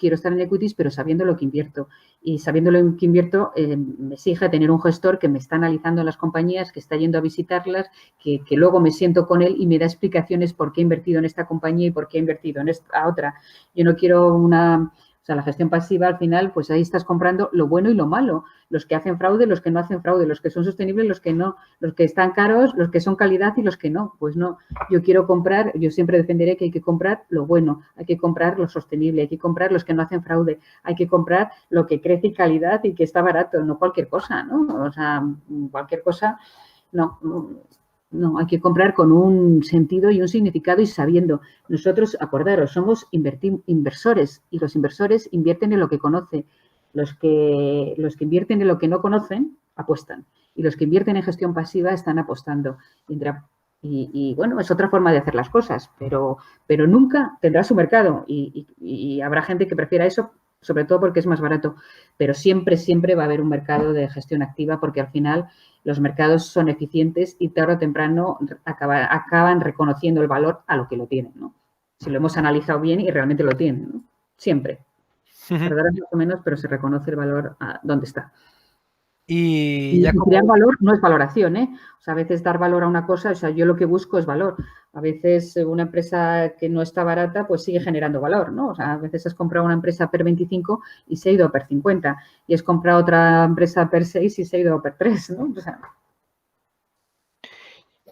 pero sabiendo lo que invierto. Y sabiendo lo que invierto, me exige tener un gestor que me está analizando las compañías, que está yendo a visitarlas, que luego me siento con él y me da explicaciones por qué he invertido en esta compañía y por qué he invertido en esta otra. Yo no quiero o sea, la gestión pasiva al final, pues ahí estás comprando lo bueno y lo malo, los que hacen fraude, los que no hacen fraude, los que son sostenibles, los que no, los que están caros, los que son calidad y los que no. Pues no, yo quiero comprar, yo siempre defenderé que hay que comprar lo bueno, hay que comprar lo sostenible, hay que comprar los que no hacen fraude, hay que comprar lo que crece y calidad y que está barato, no cualquier cosa, ¿no? O sea, cualquier cosa, no. No, hay que comprar con un sentido y un significado y sabiendo. Nosotros, acordaros, somos inversores y los inversores invierten en lo que conocen. Los que invierten en lo que no conocen, apuestan. Y los que invierten en gestión pasiva están apostando. Y bueno, es otra forma de hacer las cosas, pero nunca tendrá su mercado y habrá gente que prefiera eso, sobre todo porque es más barato. Pero siempre, siempre va a haber un mercado de gestión activa porque al final los mercados son eficientes y tarde o temprano acaban reconociendo el valor a lo que lo tienen, ¿no? Si lo hemos analizado bien y realmente lo tienen, ¿no? Siempre. Tardará más o menos, pero se reconoce el valor a dónde está. Y ya crear valor no es valoración, ¿eh? O sea, a veces dar valor a una cosa, o sea, yo lo que busco es valor. A veces una empresa que no está barata, pues sigue generando valor, ¿no? O sea, a veces has comprado una empresa per 25 y se ha ido per 50. Y has comprado otra empresa per 6 y se ha ido per 3, ¿no? O sea,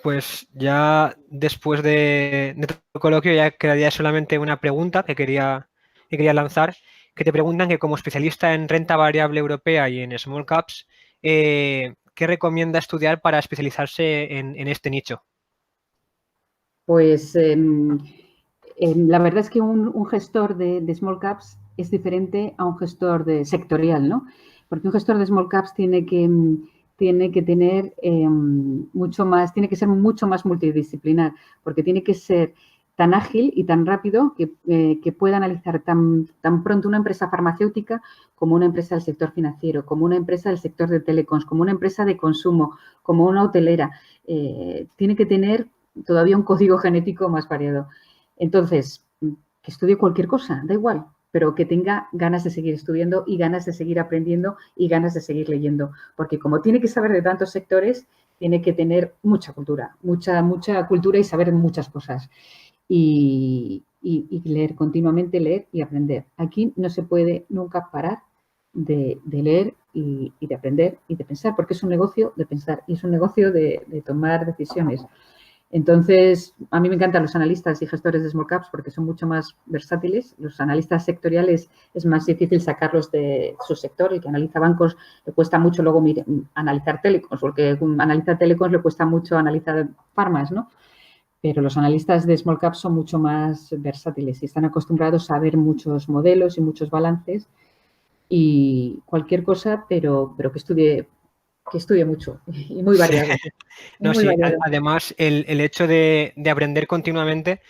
pues ya después de tu coloquio ya quedaría solamente una pregunta que quería lanzar, que te preguntan que como especialista en renta variable europea y en small caps, ¿qué recomienda estudiar para especializarse en este nicho? pues la verdad es que un gestor de small caps es diferente a un gestor de sectorial, ¿no? Porque un gestor de small caps tiene que tener mucho más, tiene que ser mucho más multidisciplinar, porque tiene que ser tan ágil y tan rápido que pueda analizar tan pronto una empresa farmacéutica como una empresa del sector financiero, como una empresa del sector de telecoms, como una empresa de consumo, como una hotelera. Tiene que tener todavía un código genético más variado. Entonces, que estudie cualquier cosa, da igual, pero que tenga ganas de seguir estudiando y ganas de seguir aprendiendo y ganas de seguir leyendo, porque como tiene que saber de tantos sectores, tiene que tener mucha cultura, mucha cultura y saber muchas cosas. Y leer, continuamente leer y aprender. Aquí no se puede nunca parar de leer y de aprender y de pensar, porque es un negocio de pensar y es un negocio de tomar decisiones. Entonces, a mí me encantan los analistas y gestores de small caps porque son mucho más versátiles. Los analistas sectoriales es más difícil sacarlos de su sector. El que analiza bancos le cuesta mucho luego analizar telecoms, porque analiza telecoms le cuesta mucho analizar farmas, ¿no? Pero los analistas de small caps son mucho más versátiles y están acostumbrados a ver muchos modelos y muchos balances y cualquier cosa, pero que estudie mucho y muy Sí. variado. No, Muy sí, variado. además el hecho de aprender continuamente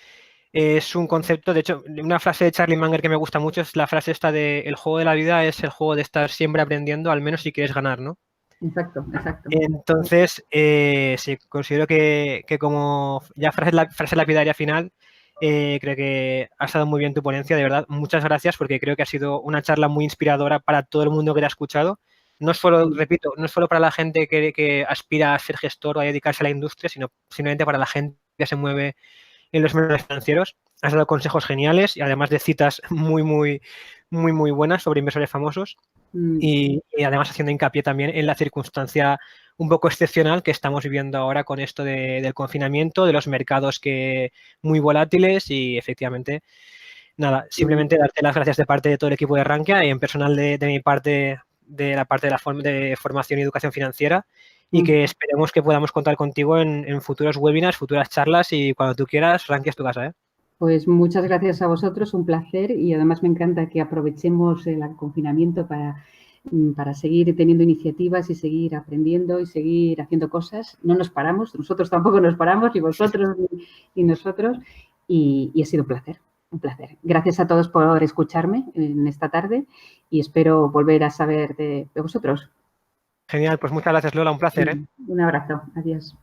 es un concepto, de hecho, una frase de Charlie Munger que me gusta mucho es la frase esta de el juego de la vida es el juego de estar siempre aprendiendo, al menos si quieres ganar, ¿no? Exacto, exacto. Entonces, sí, considero que como ya frase lapidaria final, creo que ha estado muy bien tu ponencia, de verdad. Muchas gracias porque creo que ha sido una charla muy inspiradora para todo el mundo que te ha escuchado. No es solo, repito, no es solo para la gente que aspira a ser gestor o a dedicarse a la industria, sino simplemente para la gente que se mueve en los mercados financieros. Has dado consejos geniales y además de citas muy buenas sobre inversores famosos y además haciendo hincapié también en la circunstancia un poco excepcional que estamos viviendo ahora con esto del confinamiento, de los mercados muy volátiles y efectivamente, nada, simplemente darte las gracias de parte de todo el equipo de Rankia y en personal de mi parte, de la parte de formación y educación financiera y que esperemos que podamos contar contigo en futuros webinars, futuras charlas y cuando tú quieras, Rankia es tu casa, ¿eh? Pues muchas gracias a vosotros, un placer y además me encanta que aprovechemos el confinamiento para seguir teniendo iniciativas y seguir aprendiendo y seguir haciendo cosas. No nos paramos, nosotros tampoco nos paramos, ni vosotros ni nosotros y ha sido un placer, un placer. Gracias a todos por escucharme en esta tarde y espero volver a saber de vosotros. Genial, pues muchas gracias Lola, un placer, ¿eh? Un abrazo, adiós.